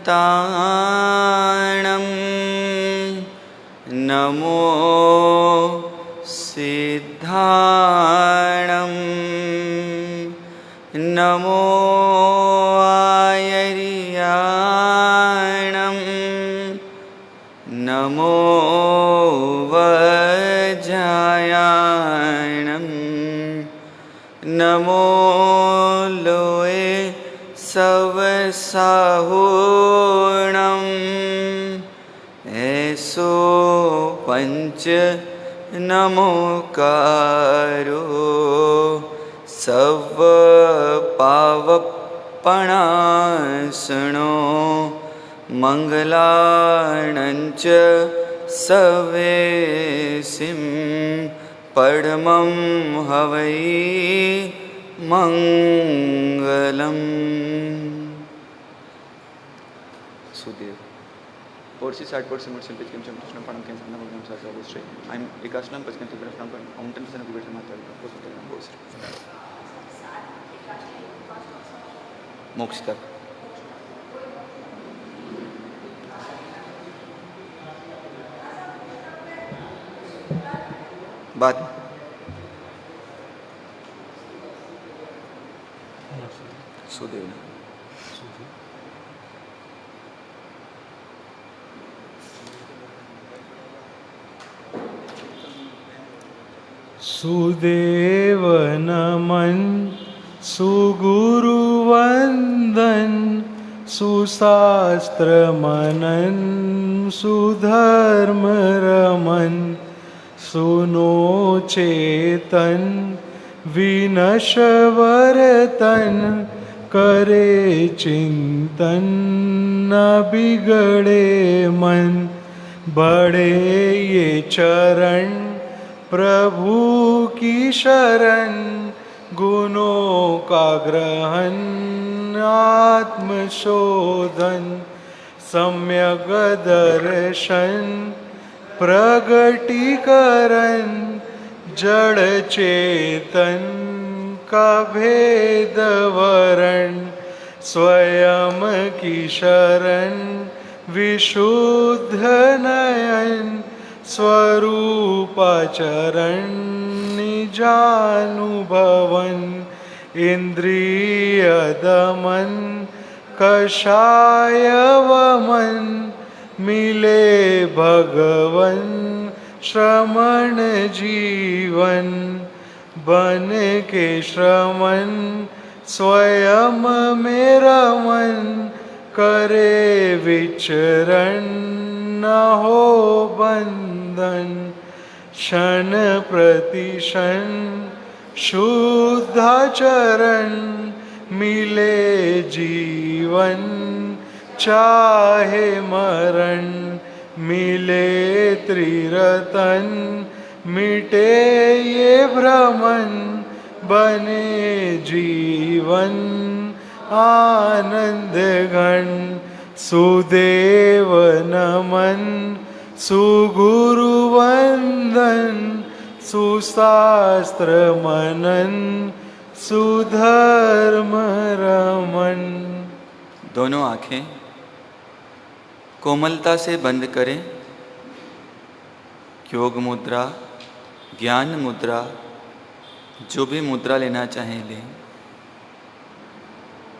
ताणं नमो सिद्धाणं नमो आयर्याणं नमो वज्रायाणं नमो लोए सवसाहुणं ऐसो पंच नमोकारो सव पावपणासनो मंगलाणंच सवेसिं परमं हवै मंगलम्। Sudev Porsi side porsi merchant pitch kim champion panam kim sanam kim sa sa straight I'm Vikaslam pitch kim tipra from mountain sana kubet mata hospital nam boss मोक्ष तक बात सुदेव सुदेव नमन सुगुरुवंदन सुशास्त्र मनन सुधर्म रमन सुनो चेतन विनशवरतन करे चिंतन न बिगड़े मन बड़े ये चरण प्रभु की शरण गुणों का ग्रहण आत्मशोधन सम्यक दर्शन प्रगटीकरण जड़ चेतन का भेद वरण स्वयं की शरण विशुद्ध नयन स्वरूपाचरण निजानुभवन इंद्रिय दमन कषाय वमन मिले भगवन श्रमण जीवन बन के श्रमण स्वयं मेरा मन करे विचरण न हो बंधन क्षण प्रतिक्षण शुद्धाचरण मिले जीवन चाहे मरण मिले त्रिरतन मिटे ये भ्रमण बने जीवन आनंद घन सुदेव नमन सुगुरुवंदन सुशास्त्र मनन सुधर्म रमन। दोनों आँखें कोमलता से बंद करें। योग मुद्रा, ज्ञान मुद्रा, जो भी मुद्रा लेना चाहें लें।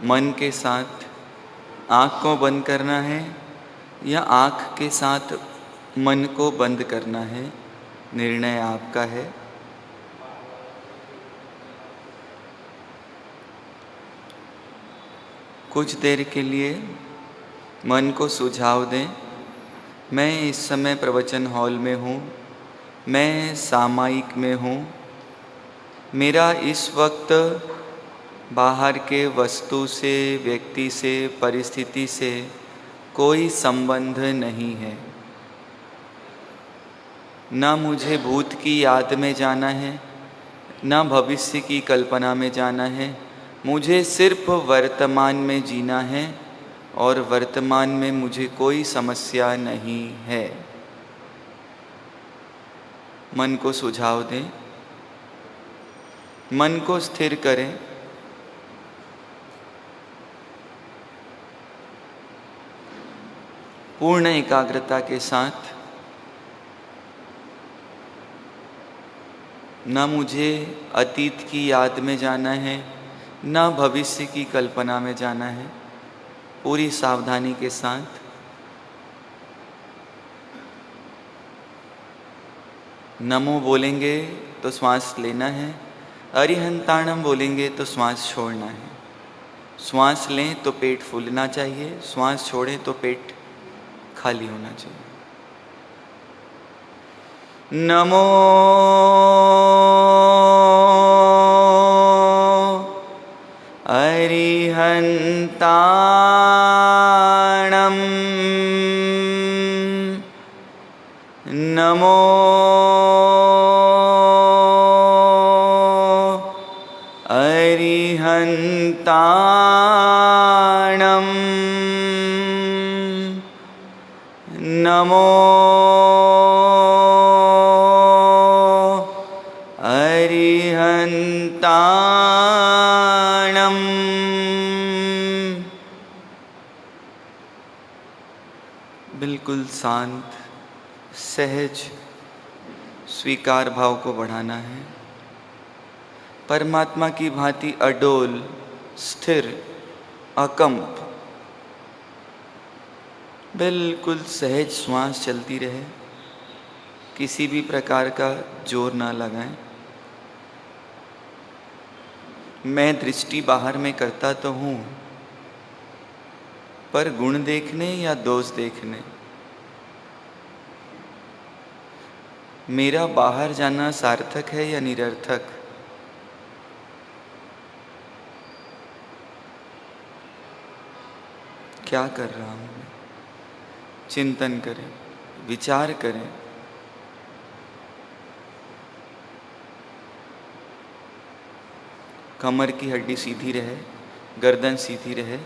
मन के साथ आँख को बंद करना है या आँख के साथ मन को बंद करना है, निर्णय आपका है। कुछ देर के लिए मन को सुझाव दें, मैं इस समय प्रवचन हॉल में हूँ, मैं सामायिक में हूँ, मेरा इस वक्त बाहर के वस्तु से, व्यक्ति से, परिस्थिति से कोई संबंध नहीं है। ना मुझे भूत की याद में जाना है, ना भविष्य की कल्पना में जाना है। मुझे सिर्फ वर्तमान में जीना है और वर्तमान में मुझे कोई समस्या नहीं है। मन को सुझाव दें, मन को स्थिर करें। पूर्ण एकाग्रता के साथ। न मुझे अतीत की याद में जाना है, न भविष्य की कल्पना में जाना है। पूरी सावधानी के साथ नमो बोलेंगे तो श्वास लेना है, अरिहंताणम बोलेंगे तो श्वास छोड़ना है। श्वास लें तो पेट फूलना चाहिए, श्वास छोड़ें तो पेट खाली होना चाहिए। नमो अरिहंताणम, नमो अरिहंताणम, नमो अरिहंताणम। बिल्कुल शांत, सहज स्वीकार भाव को बढ़ाना है। परमात्मा की भांति अडोल, स्थिर, अकंप, बिल्कुल सहज श्वास चलती रहे। किसी भी प्रकार का जोर ना लगाएं। मैं दृष्टि बाहर में करता तो हूँ, पर गुण देखने या दोष देखने। मेरा बाहर जाना सार्थक है या निरर्थक? क्या कर रहा हूँ? चिंतन करें, विचार करें। कमर की हड्डी सीधी रहे, गर्दन सीधी रहे।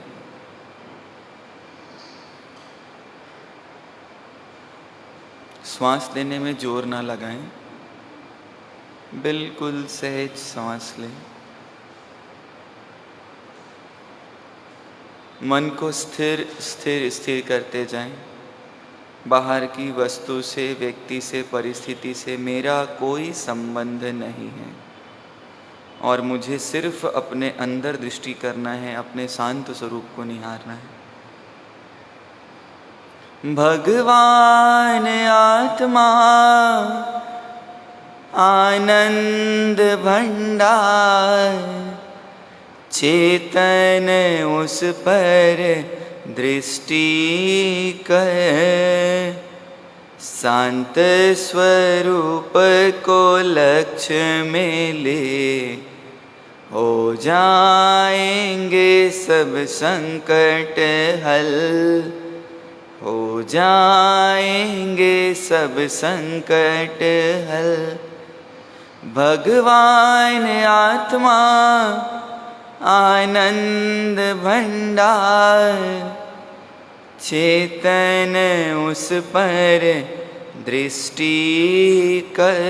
श्वास लेने में जोर ना लगाएं, बिल्कुल सहज सांस लें। मन को स्थिर स्थिर स्थिर करते जाएं। बाहर की वस्तु से, व्यक्ति से, परिस्थिति से मेरा कोई संबंध नहीं है और मुझे सिर्फ अपने अंदर दृष्टि करना है, अपने शांत स्वरूप को निहारना है। भगवान आत्मा आनंद भंडार, चेतन उस पर दृष्टि कर। शांत स्वरूप को लक्ष्य में ले, हो जाएंगे सब संकट हल। हो जाएंगे सब संकट हल। भगवान आत्मा आनंद भंडार, चेतन उस पर दृष्टि कर।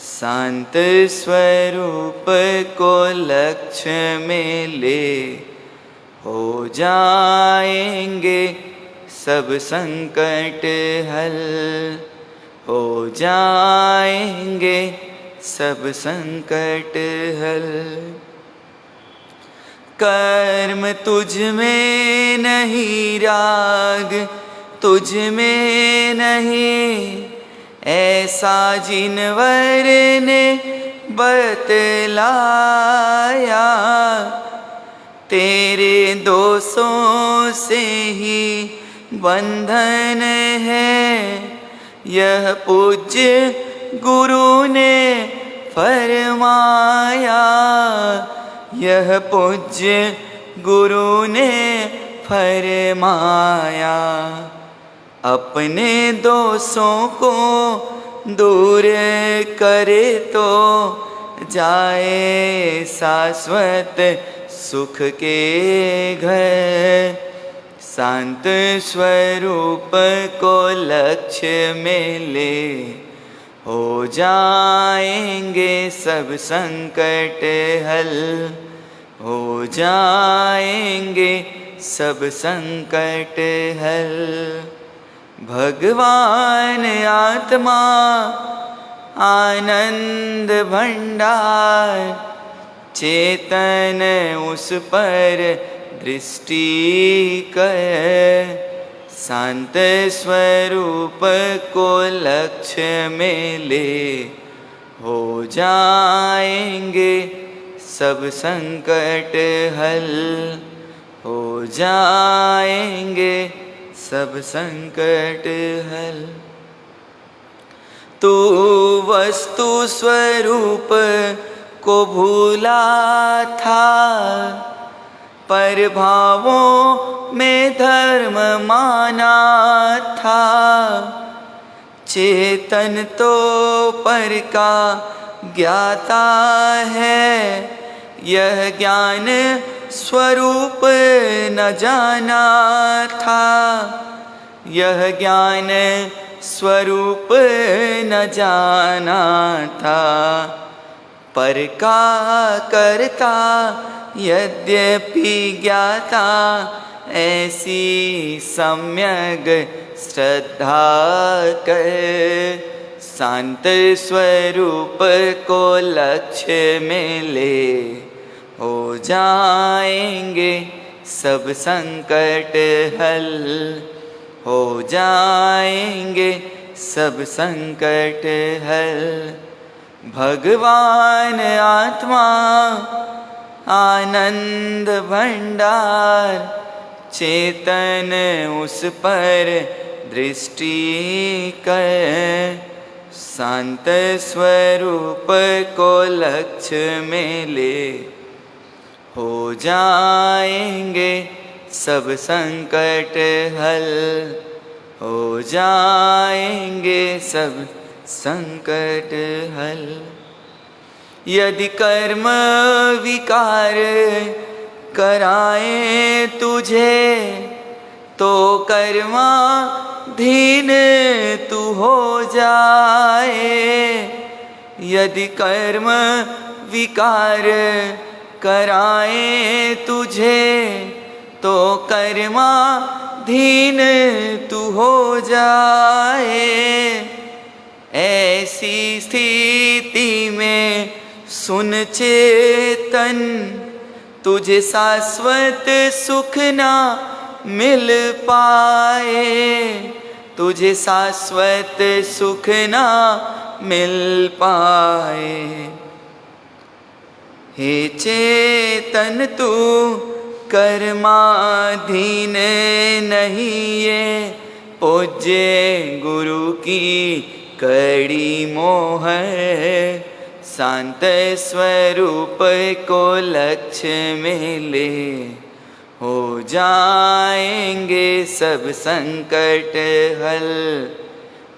शांत स्वरूप को लक्ष्य में ले, हो जाएंगे सब संकट हल। हो जाएंगे सब संकट हल। कर्म तुझ में नहीं, राग तुझ में नहीं, ऐसा जिनवर ने बतलाया। तेरे दोषों से ही बंधन है, यह पूज्य गुरु ने फरमाया। यह पूज्य गुरु ने फरमाया। अपने दोषों को दूर करे तो जाए शाश्वत सुख के घर। शांत स्वरूप को लक्ष्य में ले, हो जाएंगे सब संकट हल। हो जाएंगे सब संकट हल। भगवान आत्मा आनंद भंडार, चेतन उस पर दृष्टि कर। शांत स्वरूप को लक्ष्य में ले, हो जाएंगे सब संकट हल। हो जाएंगे सब संकट हल। तू वस्तु स्वरूप को भूला था, पर भावों में धर्म माना था। चेतन तो पर का ज्ञाता है, यह ज्ञान स्वरूप न जाना था। यह ज्ञान स्वरूप न जाना था। पर का करता यद्यपि ज्ञाता, ऐसी सम्यक श्रद्धा कर। शांत स्वरूप को लक्ष्य में ले, हो जाएंगे सब संकट हल। हो जाएंगे सब संकट हल। भगवान आत्मा आनंद भंडार, चेतन उस पर दृष्टि कर। शांत स्वरूप को लक्ष्य में ले, हो जाएंगे सब संकट हल। हो जाएंगे सब संकट हल। यदि कर्म विकार कराए तुझे, तो कर्माधीन तू हो जाए। यदि कर्म विकार कराए तुझे, तो कर्माधीन तू हो जाए। ऐसी स्थिति में सुन चेतन, तुझे शाश्वत सुख ना मिल पाए। तुझे शाश्वत सुख ना मिल पाए। हे चेतन तू कर्माधीन नहीं ये, पूज्य गुरु की कड़ी मोह। शांत स्वरूप को लक्ष्य में ले, हो जाएंगे सब संकट हल।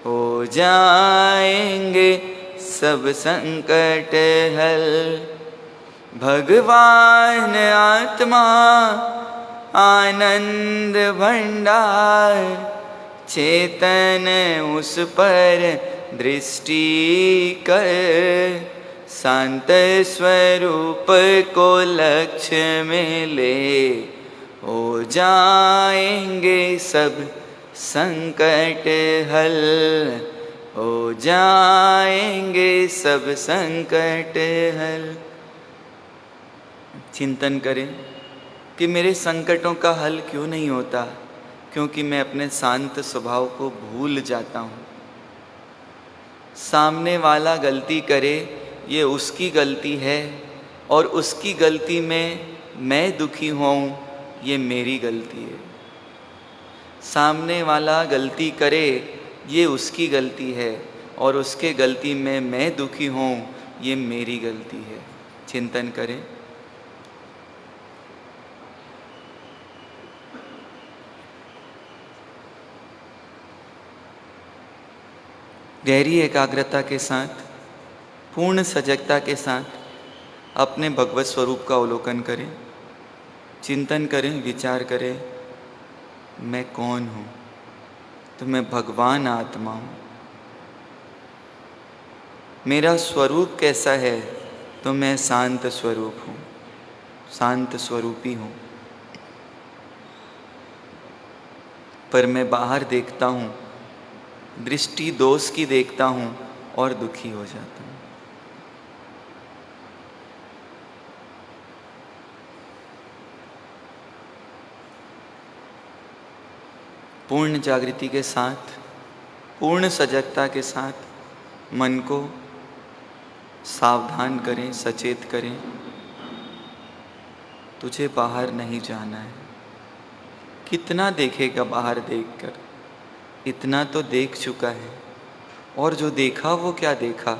हो जाएंगे सब संकट हल। भगवान आत्मा आनंद भंडार, चेतन उस पर दृष्टि कर। शांत स्वरूप को लक्ष्य में ले, हो जाएंगे सब संकट हल। हो जाएंगे सब संकट हल। चिंतन करें कि मेरे संकटों का हल क्यों नहीं होता, क्योंकि मैं अपने शांत स्वभाव को भूल जाता हूँ। सामने वाला गलती करे ये उसकी गलती है, और उसकी गलती में मैं दुखी होऊं ये मेरी गलती है। सामने वाला गलती करे ये उसकी गलती है, और उसके गलती में मैं दुखी होऊं ये मेरी गलती है। चिंतन करें। गहरी एकाग्रता के साथ, पूर्ण सजगता के साथ अपने भगवत स्वरूप का अवलोकन करें। चिंतन करें, विचार करें, मैं कौन हूँ? तो मैं भगवान आत्मा हूँ। मेरा स्वरूप कैसा है? तो मैं शांत स्वरूप हूँ, शांत स्वरूपी हूँ। पर मैं बाहर देखता हूँ, दृष्टि दोष की देखता हूँ और दुखी हो जाता हूँ। पूर्ण जागृति के साथ, पूर्ण सजगता के साथ मन को सावधान करें, सचेत करें। तुझे बाहर नहीं जाना है। कितना देखेगा बाहर देखकर? इतना तो देख चुका है, और जो देखा वो क्या देखा?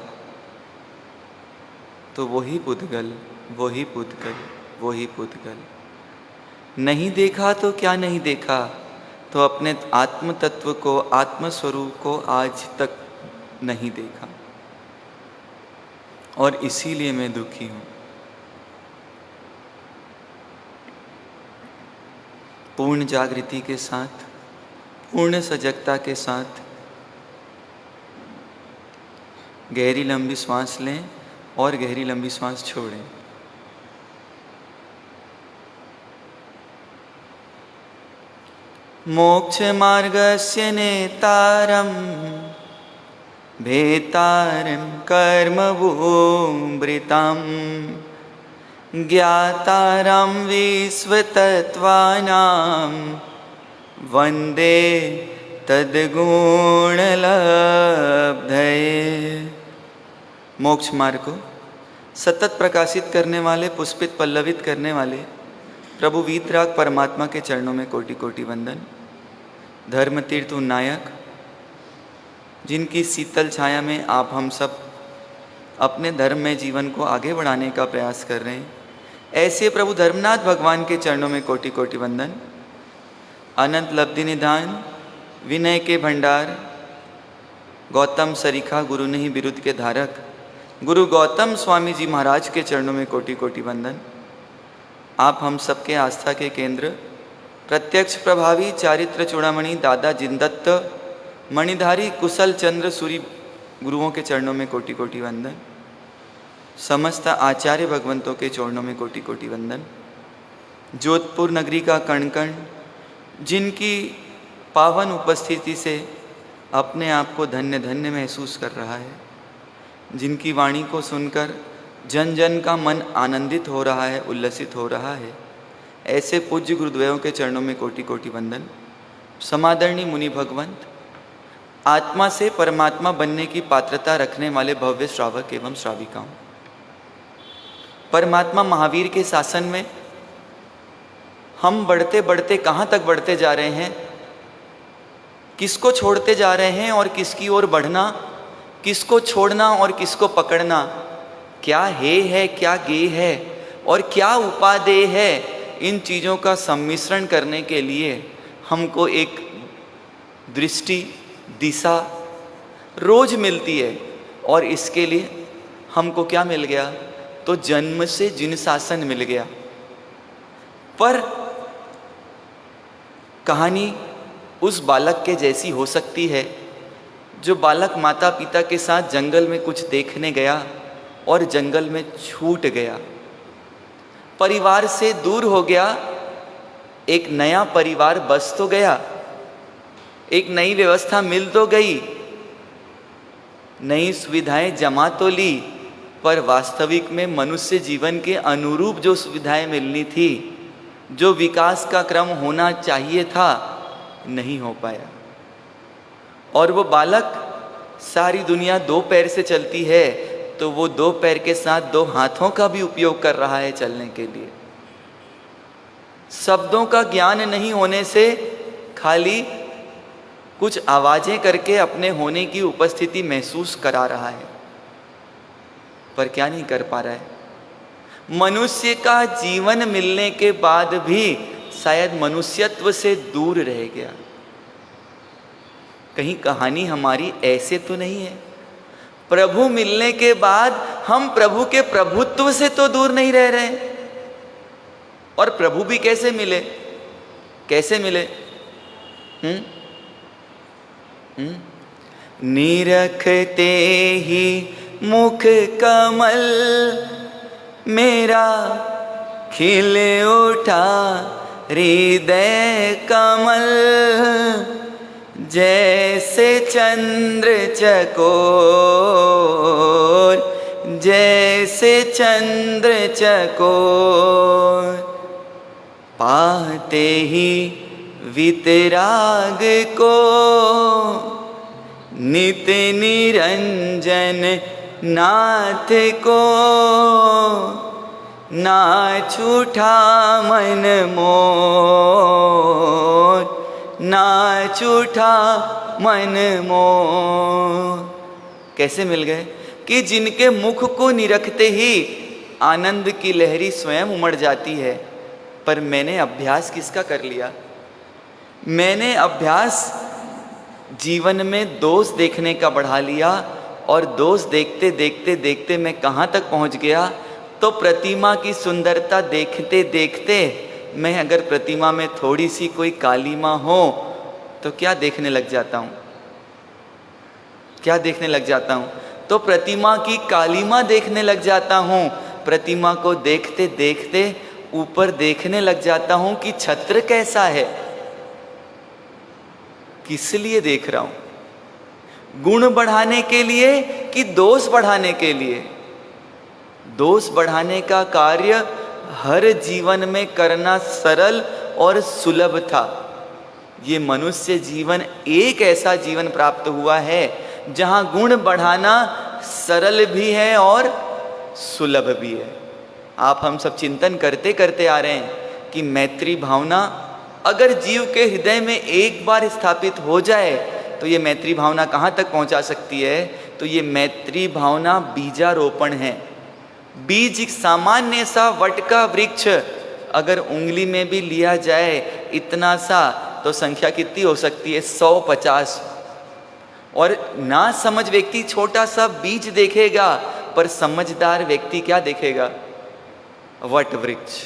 तो वही पुद्गल, वही पुद्गल, वही पुद्गल। नहीं देखा तो क्या नहीं देखा? तो अपने आत्म तत्व को, आत्म स्वरूप को आज तक नहीं देखा, और इसीलिए मैं दुखी हूँ। पूर्ण जागृति के साथ, पूर्ण सजगता के साथ गहरी लंबी श्वास लें और गहरी लंबी श्वास छोड़ें। मोक्ष मार्गस्य नेतारं भेतारं कर्मभूमृतं ज्ञातारं विश्वतत्त्वानां वन्दे तद्गुणलब्धये। मोक्ष मार्ग को सतत प्रकाशित करने वाले, पुष्पित पल्लवित करने वाले प्रभु वीतराग परमात्मा के चरणों में कोटि कोटि वंदन। धर्म तीर्थ नायक, जिनकी शीतल छाया में आप हम सब अपने धर्म में जीवन को आगे बढ़ाने का प्रयास कर रहे हैं, ऐसे प्रभु धर्मनाथ भगवान के चरणों में कोटि कोटि वंदन। अनंत लब्धि निधान, विनय के भंडार, गौतम सरीखा गुरु नहीं बिरुद के धारक, गुरु गौतम स्वामी जी महाराज के चरणों में कोटि कोटि वंदन। आप हम सबके आस्था के केंद्र, प्रत्यक्ष प्रभावी चारित्र चूड़ामणि दादा जिनदत्त मणिधारी कुशल चंद्र सूरी गुरुओं के चरणों में कोटि कोटि वंदन। समस्त आचार्य भगवंतों के चरणों में कोटि कोटि वंदन। जोधपुर नगरी का कण कण जिनकी पावन उपस्थिति से अपने आप को धन्य धन्य महसूस कर रहा है, जिनकी वाणी को सुनकर जन जन का मन आनंदित हो रहा है, उल्लसित हो रहा है, ऐसे पूज्य गुरुदेवों के चरणों में कोटि कोटि वंदन। समादरणीय मुनि भगवंत, आत्मा से परमात्मा बनने की पात्रता रखने वाले भव्य श्रावक एवं श्राविकाओं, परमात्मा महावीर के शासन में हम बढ़ते बढ़ते कहाँ तक बढ़ते जा रहे हैं, किसको छोड़ते जा रहे हैं और किसकी ओर बढ़ना, किसको छोड़ना और किसको पकड़ना, क्या है क्या गे है और क्या उपादेय है, इन चीज़ों का सम्मिश्रण करने के लिए हमको एक दृष्टि, दिशा रोज मिलती है। और इसके लिए हमको क्या मिल गया? तो जन्म से जिन शासन मिल गया। पर कहानी उस बालक के जैसी हो सकती है जो बालक माता पिता के साथ जंगल में कुछ देखने गया और जंगल में छूट गया, परिवार से दूर हो गया, एक नया परिवार बस तो गया, एक नई व्यवस्था मिल तो गई, नई सुविधाएं जमा तो ली, पर वास्तविक में मनुष्य जीवन के अनुरूप जो सुविधाएं मिलनी थी, जो विकास का क्रम होना चाहिए था, नहीं हो पाया। और वो बालक, सारी दुनिया दो पैर से चलती है तो वो दो पैर के साथ दो हाथों का भी उपयोग कर रहा है चलने के लिए। शब्दों का ज्ञान नहीं होने से खाली कुछ आवाजें करके अपने होने की उपस्थिति महसूस करा रहा है, पर क्या नहीं कर पा रहा है। मनुष्य का जीवन मिलने के बाद भी शायद मनुष्यत्व से दूर रह गया। कहीं कहानी हमारी ऐसे तो नहीं है? प्रभु मिलने के बाद हम प्रभु के प्रभुत्व से तो दूर नहीं रह रहे। और प्रभु भी कैसे मिले? कैसे मिले? निरखते ही मुख कमल मेरा खिल उठा हृदय कमल, जैसे चंद्र चकोर, जैसे चंद्र चकोर, पाते ही वितराग को नित निरंजन नाथ को, नाच उठा मन मोर, नाच उठा मन मोर। कैसे मिल गए कि जिनके मुख को निरखते ही आनंद की लहरी स्वयं उमड़ जाती है। पर मैंने अभ्यास किसका कर लिया? मैंने अभ्यास जीवन में दोष देखने का बढ़ा लिया, और दोष देखते देखते देखते मैं कहाँ तक पहुँच गया? तो प्रतिमा की सुंदरता देखते देखते मैं अगर प्रतिमा में थोड़ी सी कोई कालीमा हो तो क्या देखने लग जाता हूँ? क्या देखने लग जाता हूँ? तो प्रतिमा की कालीमा देखने लग जाता हूँ। प्रतिमा को देखते देखते ऊपर देखने लग जाता हूँ कि छत्र कैसा है। किस लिए देख रहा हूँ? गुण बढ़ाने के लिए कि दोष बढ़ाने के लिए? दोष बढ़ाने का कार्य हर जीवन में करना सरल और सुलभ था। ये मनुष्य जीवन एक ऐसा जीवन प्राप्त हुआ है जहाँ गुण बढ़ाना सरल भी है और सुलभ भी है। आप हम सब चिंतन करते करते आ रहे हैं कि मैत्री भावना अगर जीव के हृदय में एक बार स्थापित हो जाए तो ये मैत्री भावना कहाँ तक पहुँचा सकती है? तो ये मैत्री भावना बीजारोपण है। बीज सामान्य सा वट का वृक्ष अगर उंगली में भी लिया जाए इतना सा, तो संख्या कितनी हो सकती है? 150। और ना समझ व्यक्ति छोटा सा बीज देखेगा, पर समझदार व्यक्ति क्या देखेगा? वट वृक्ष।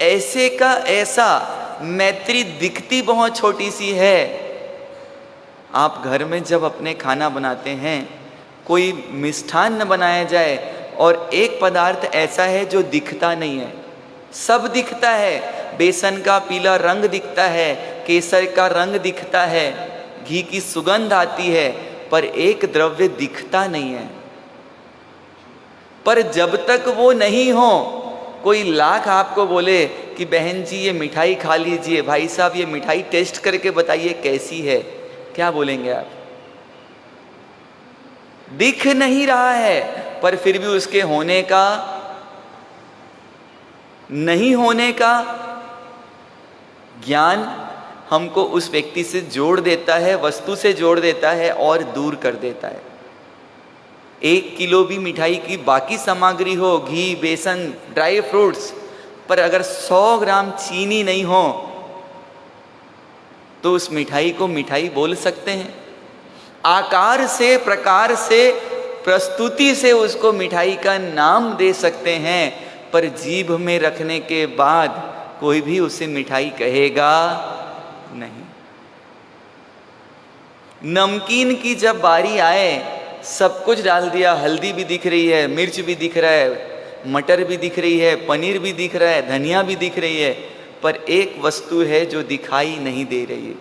ऐसे का ऐसा मैत्री दिखती बहुत छोटी सी है। आप घर में जब अपने खाना बनाते हैं, कोई मिष्ठान्न बनाया जाए और एक पदार्थ ऐसा है जो दिखता नहीं है, सब दिखता है। बेसन का पीला रंग दिखता है, केसर का रंग दिखता है, घी की सुगंध आती है, पर एक द्रव्य दिखता नहीं है। पर जब तक वो नहीं हो, कोई लाख आपको बोले कि बहन जी ये मिठाई खा लीजिए, भाई साहब ये मिठाई टेस्ट करके बताइए कैसी है, क्या बोलेंगे आप? दिख नहीं रहा है, पर फिर भी उसके होने का नहीं होने का ज्ञान हमको उस व्यक्ति से जोड़ देता है, वस्तु से जोड़ देता है और दूर कर देता है। 1 किलो भी मिठाई की बाकी सामग्री हो, घी, बेसन, ड्राई फ्रूट्स, पर अगर 100 ग्राम चीनी नहीं हो तो उस मिठाई को मिठाई बोल सकते हैं। आकार से, प्रकार से, प्रस्तुति से उसको मिठाई का नाम दे सकते हैं, पर जीभ में रखने के बाद कोई भी उसे मिठाई कहेगा नहीं। नमकीन की जब बारी आए, सब कुछ डाल दिया, हल्दी भी दिख रही है, मिर्च भी दिख रहा है, मटर भी दिख रही है, पनीर भी दिख रहा है, धनिया भी दिख रही है, पर एक वस्तु है जो दिखाई नहीं दे रही है।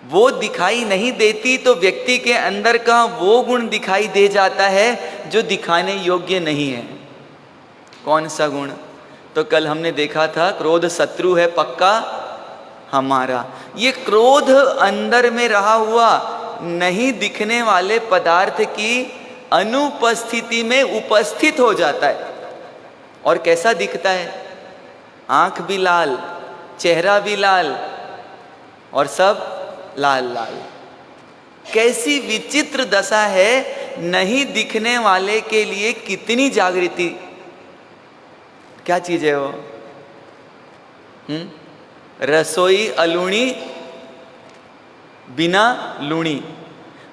वो दिखाई नहीं देती तो व्यक्ति के अंदर का वो गुण दिखाई दे जाता है जो दिखाने योग्य नहीं है। कौन सा गुण? तो कल हमने देखा था, क्रोध शत्रु है पक्का हमारा। ये क्रोध अंदर में रहा हुआ नहीं दिखने वाले पदार्थ की अनुपस्थिति में उपस्थित हो जाता है। और कैसा दिखता है? आंख भी लाल, चेहरा भी लाल, और सब लाल लाल। कैसी विचित्र दशा है! नहीं दिखने वाले के लिए कितनी जागृति! क्या चीज है वो? रसोई अलूणी बिना लूणी।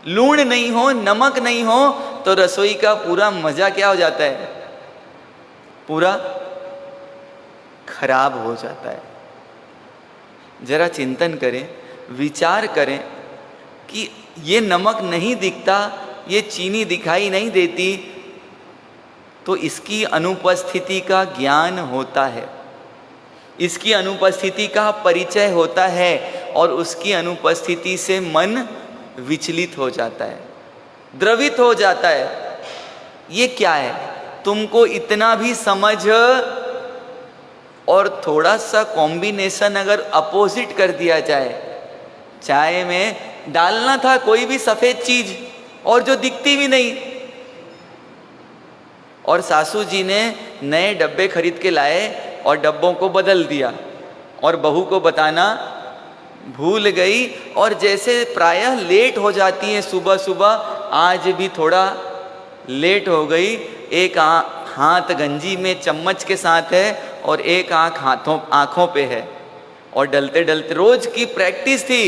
लूण नहीं हो, नमक नहीं हो तो रसोई का पूरा मजा क्या हो जाता है? पूरा खराब हो जाता है। जरा चिंतन करें, विचार करें कि ये नमक नहीं दिखता, ये चीनी दिखाई नहीं देती, तो इसकी अनुपस्थिति का ज्ञान होता है। इसकी अनुपस्थिति का परिचय होता है और उसकी अनुपस्थिति से मन विचलित हो जाता है, द्रवित हो जाता है। ये क्या है? तुमको इतना भी समझ और थोड़ा सा कॉम्बिनेशन अगर अपोजिट कर दिया जाए, चाय में डालना था कोई भी सफेद चीज और जो दिखती भी नहीं, और सासू जी ने नए डब्बे खरीद के लाए और डब्बों को बदल दिया और बहू को बताना भूल गई, और जैसे प्रायः लेट हो जाती है सुबह सुबह, आज भी थोड़ा लेट हो गई। एक हाथ गंजी में चम्मच के साथ है और एक आँखों पे है, और डलते डलते रोज की प्रैक्टिस थी।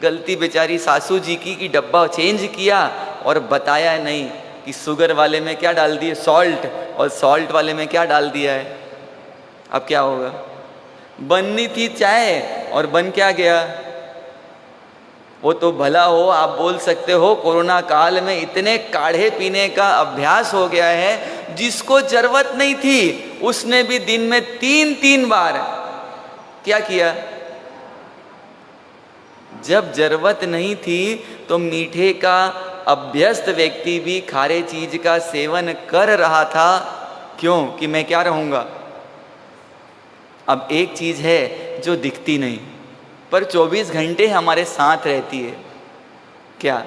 गलती बेचारी सासू जी की कि डब्बा चेंज किया और बताया नहीं कि शुगर वाले में क्या डाल दिए, सॉल्ट, और सॉल्ट वाले में क्या डाल दिया है। अब क्या होगा? बननी थी चाय और बन क्या गया? वो तो भला हो, आप बोल सकते हो कोरोना काल में इतने काढ़े पीने का अभ्यास हो गया है, जिसको जरूरत नहीं थी उसने भी दिन में 3-3 बार क्या किया। जब जरूरत नहीं थी तो मीठे का अभ्यस्त व्यक्ति भी खारे चीज का सेवन कर रहा था। क्यों? कि मैं क्या रहूंगा। अब एक चीज है जो दिखती नहीं पर 24 घंटे हमारे साथ रहती है, क्या?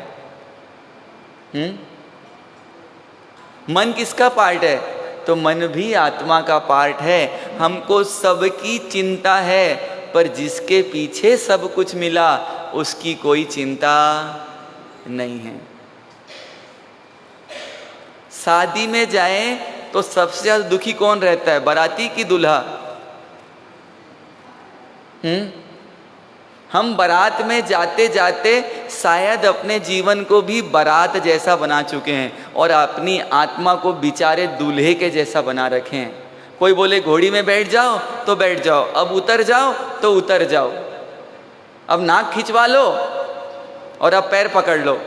मन किसका पार्ट है? तो मन भी आत्मा का पार्ट है। हमको सबकी चिंता है, पर जिसके पीछे सब कुछ मिला उसकी कोई चिंता नहीं है। शादी में जाए तो सबसे ज्यादा दुखी कौन रहता है, बाराती की दूल्हा? हम बारात में जाते जाते शायद अपने जीवन को भी बारात जैसा बना चुके हैं और अपनी आत्मा को बेचारे दूल्हे के जैसा बना रखे हैं। कोई बोले घोड़ी में बैठ जाओ तो बैठ जाओ, अब उतर जाओ तो उतर जाओ, अब नाक खिंचवा लो और अब पैर पकड़ लो।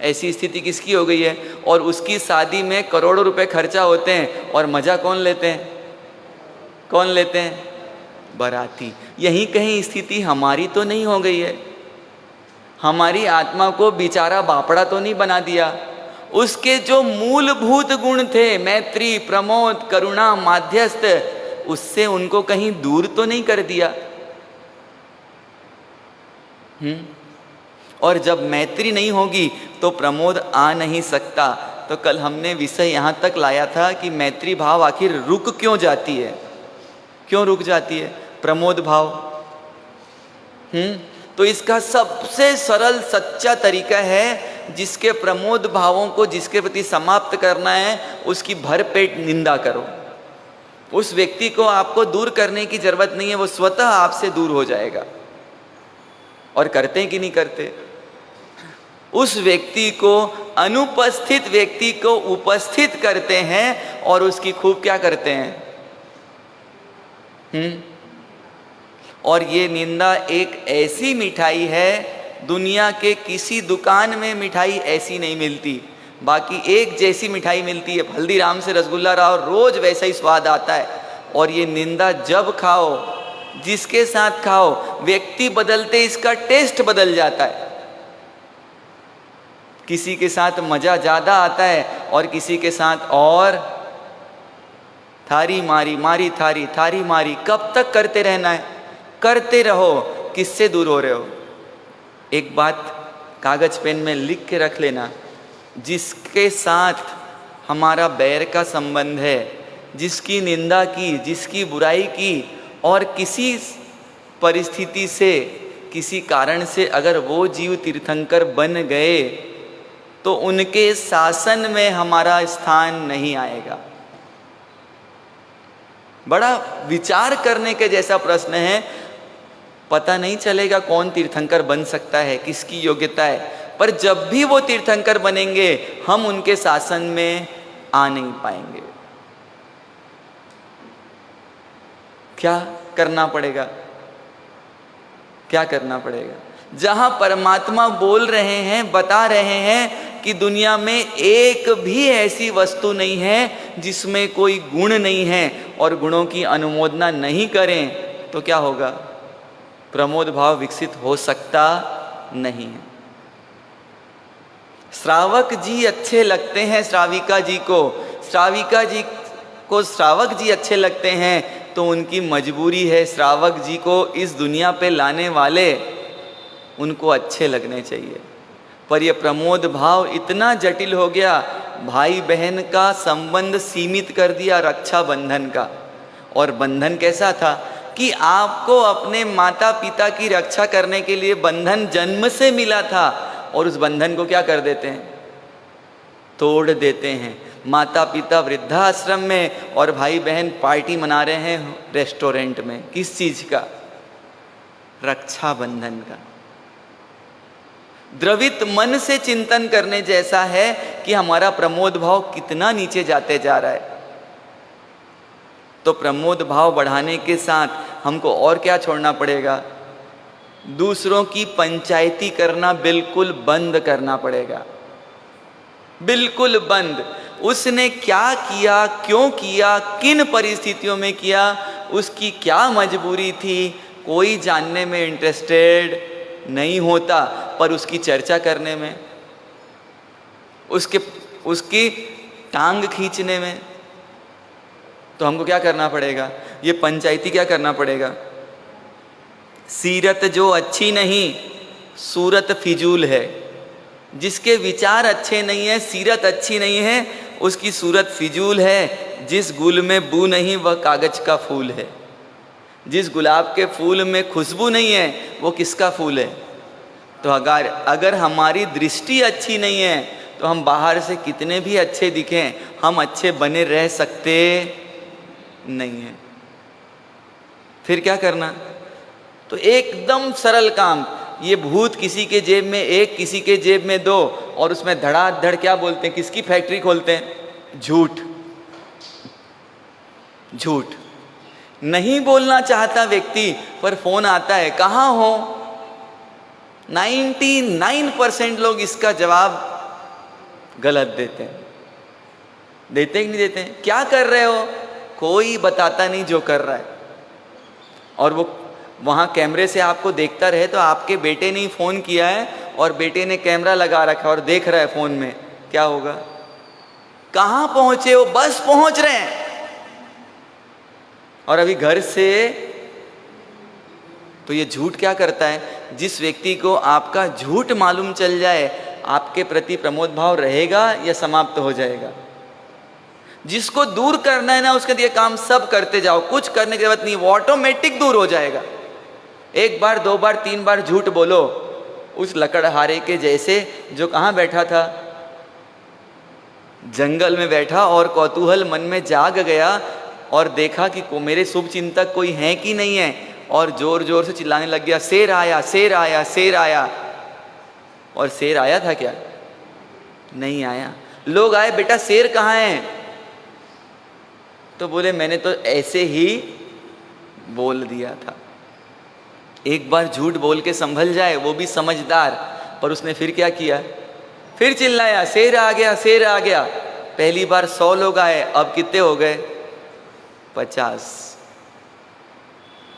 ऐसी स्थिति किसकी हो गई है? और उसकी शादी में करोड़ों रुपए खर्चा होते हैं और मजा कौन लेते हैं? कौन लेते हैं? बाराती। यहीं कहीं स्थिति हमारी तो नहीं हो गई है? हमारी आत्मा को बेचारा बापड़ा तो नहीं बना दिया? उसके जो मूलभूत गुण थे, मैत्री, प्रमोद, करुणा, माध्यस्थ, उससे उनको कहीं दूर तो नहीं कर दिया? और जब मैत्री नहीं होगी तो प्रमोद आ नहीं सकता। तो कल हमने विषय यहाँ तक लाया था कि मैत्री भाव आखिर रुक क्यों जाती है, क्यों रुक जाती है प्रमोद भाव। तो इसका सबसे सरल सच्चा तरीका है, जिसके प्रमोद भावों को जिसके प्रति समाप्त करना है उसकी भरपेट निंदा करो। उस व्यक्ति को आपको दूर करने की जरूरत नहीं है, वो स्वतः आपसे दूर हो जाएगा। और करते हैं कि नहीं करते? उस व्यक्ति को, अनुपस्थित व्यक्ति को उपस्थित करते हैं और उसकी खूब क्या करते हैं? और ये निंदा एक ऐसी मिठाई है, दुनिया के किसी दुकान में मिठाई ऐसी नहीं मिलती। बाकी एक जैसी मिठाई मिलती है, हल्दीराम से रसगुल्ला लाओ, रोज वैसा ही स्वाद आता है। और ये निंदा जब खाओ, जिसके साथ खाओ, व्यक्ति बदलते इसका टेस्ट बदल जाता है। किसी के साथ मजा ज्यादा आता है और किसी के साथ और थारी मारी, मारी थारी, थारी मारी। कब तक करते रहना है? करते रहो। किससे दूर हो रहे हो? एक बात कागज पेन में लिख के रख लेना, जिसके साथ हमारा बैर का संबंध है, जिसकी निंदा की, जिसकी बुराई की, और किसी परिस्थिति से, किसी कारण से अगर वो जीव तीर्थंकर बन गए तो उनके शासन में हमारा स्थान नहीं आएगा। बड़ा विचार करने के जैसा प्रश्न है। पता नहीं चलेगा कौन तीर्थंकर बन सकता है, किसकी योग्यता है, पर जब भी वो तीर्थंकर बनेंगे हम उनके शासन में आ नहीं पाएंगे। क्या करना पड़ेगा? क्या करना पड़ेगा? जहां परमात्मा बोल रहे हैं, बता रहे हैं कि दुनिया में एक भी ऐसी वस्तु नहीं है जिसमें कोई गुण नहीं है, और गुणों की अनुमोदना नहीं करें तो क्या होगा? प्रमोद भाव विकसित हो सकता नहीं है। श्रावक जी अच्छे लगते हैं श्राविका जी को, श्राविका जी को श्रावक जी अच्छे लगते हैं, तो उनकी मजबूरी है श्रावक जी को इस दुनिया पे लाने वाले उनको अच्छे लगने चाहिए। पर यह प्रमोद भाव इतना जटिल हो गया, भाई बहन का संबंध सीमित कर दिया रक्षा बंधन का। और बंधन कैसा था कि आपको अपने माता पिता की रक्षा करने के लिए बंधन जन्म से मिला था, और उस बंधन को क्या कर देते हैं? तोड़ देते हैं। माता पिता वृद्धाश्रम में और भाई बहन पार्टी मना रहे हैं रेस्टोरेंट में। किस चीज का? रक्षा बंधन का। द्रवित मन से चिंतन करने जैसा है कि हमारा प्रमोद भाव कितना नीचे जाते जा रहा है। तो प्रमोद भाव बढ़ाने के साथ हमको और क्या छोड़ना पड़ेगा? दूसरों की पंचायती करना बिल्कुल बंद करना पड़ेगा, बिल्कुल बंद। उसने क्या किया, क्यों किया, किन परिस्थितियों में किया, उसकी क्या मजबूरी थी, कोई जानने में इंटरेस्टेड नहीं होता। पर उसकी चर्चा करने में, उसकी टांग खींचने में, तो हमको क्या करना पड़ेगा? ये पंचायती क्या करना पड़ेगा? सीरत जो अच्छी नहीं, सूरत फिजूल है। जिसके विचार अच्छे नहीं है, सीरत अच्छी नहीं है, उसकी सूरत फिजूल है। जिस गुल में बू नहीं वह कागज का फूल है। जिस गुलाब के फूल में खुशबू नहीं है वो किसका फूल है? तो अगर हमारी दृष्टि अच्छी नहीं है तो हम बाहर से कितने भी अच्छे दिखें, हम अच्छे बने रह सकते नहीं हैं। फिर क्या करना? तो एकदम सरल काम, ये भूत किसी के जेब में एक, किसी के जेब में दो, और उसमें धड़ाधड़ क्या बोलते हैं? किसकी फैक्ट्री खोलते हैं? झूठ। झूठ नहीं बोलना चाहता व्यक्ति, पर फोन आता है, कहाँ हो? 99% लोग इसका जवाब गलत देते हैं। देते कि नहीं देते हैं? क्या कर रहे हो? कोई बताता नहीं जो कर रहा है। और वो वहाँ कैमरे से आपको देखता रहे तो आपके बेटे ने ही फ़ोन किया है और बेटे ने कैमरा लगा रखा है और देख रहा है फ़ोन में, क्या होगा? कहाँ पहुँचे हो? बस पहुँच रहे हैं। और अभी घर से, तो ये झूठ क्या करता है? जिस व्यक्ति को आपका झूठ मालूम चल जाए, आपके प्रति प्रमोद भाव रहेगा या समाप्त हो जाएगा? जिसको दूर करना है ना, उसके लिए काम सब करते जाओ, कुछ करने की जरूरत नहीं, वो ऑटोमेटिक दूर हो जाएगा। एक बार, दो बार, तीन बार झूठ बोलो, उस लकड़हारे के जैसे जो कहाँ बैठा था? जंगल में बैठा, और कौतूहल मन में जाग गया और देखा कि मेरे शुभ चिंतक कोई है कि नहीं है, और जोर जोर से चिल्लाने लग गया, शेर आया, शेर आया, शेर आया। और शेर आया था क्या? नहीं आया। लोग आए, बेटा शेर कहाँ है? तो बोले मैंने तो ऐसे ही बोल दिया था। एक बार झूठ बोल के संभल जाए, वो भी समझदार। पर उसने फिर क्या किया? फिर चिल्लाया, शेर आ गया, शेर आ गया। पहली बार 100 लोग आए, अब कितने हो गए? 50।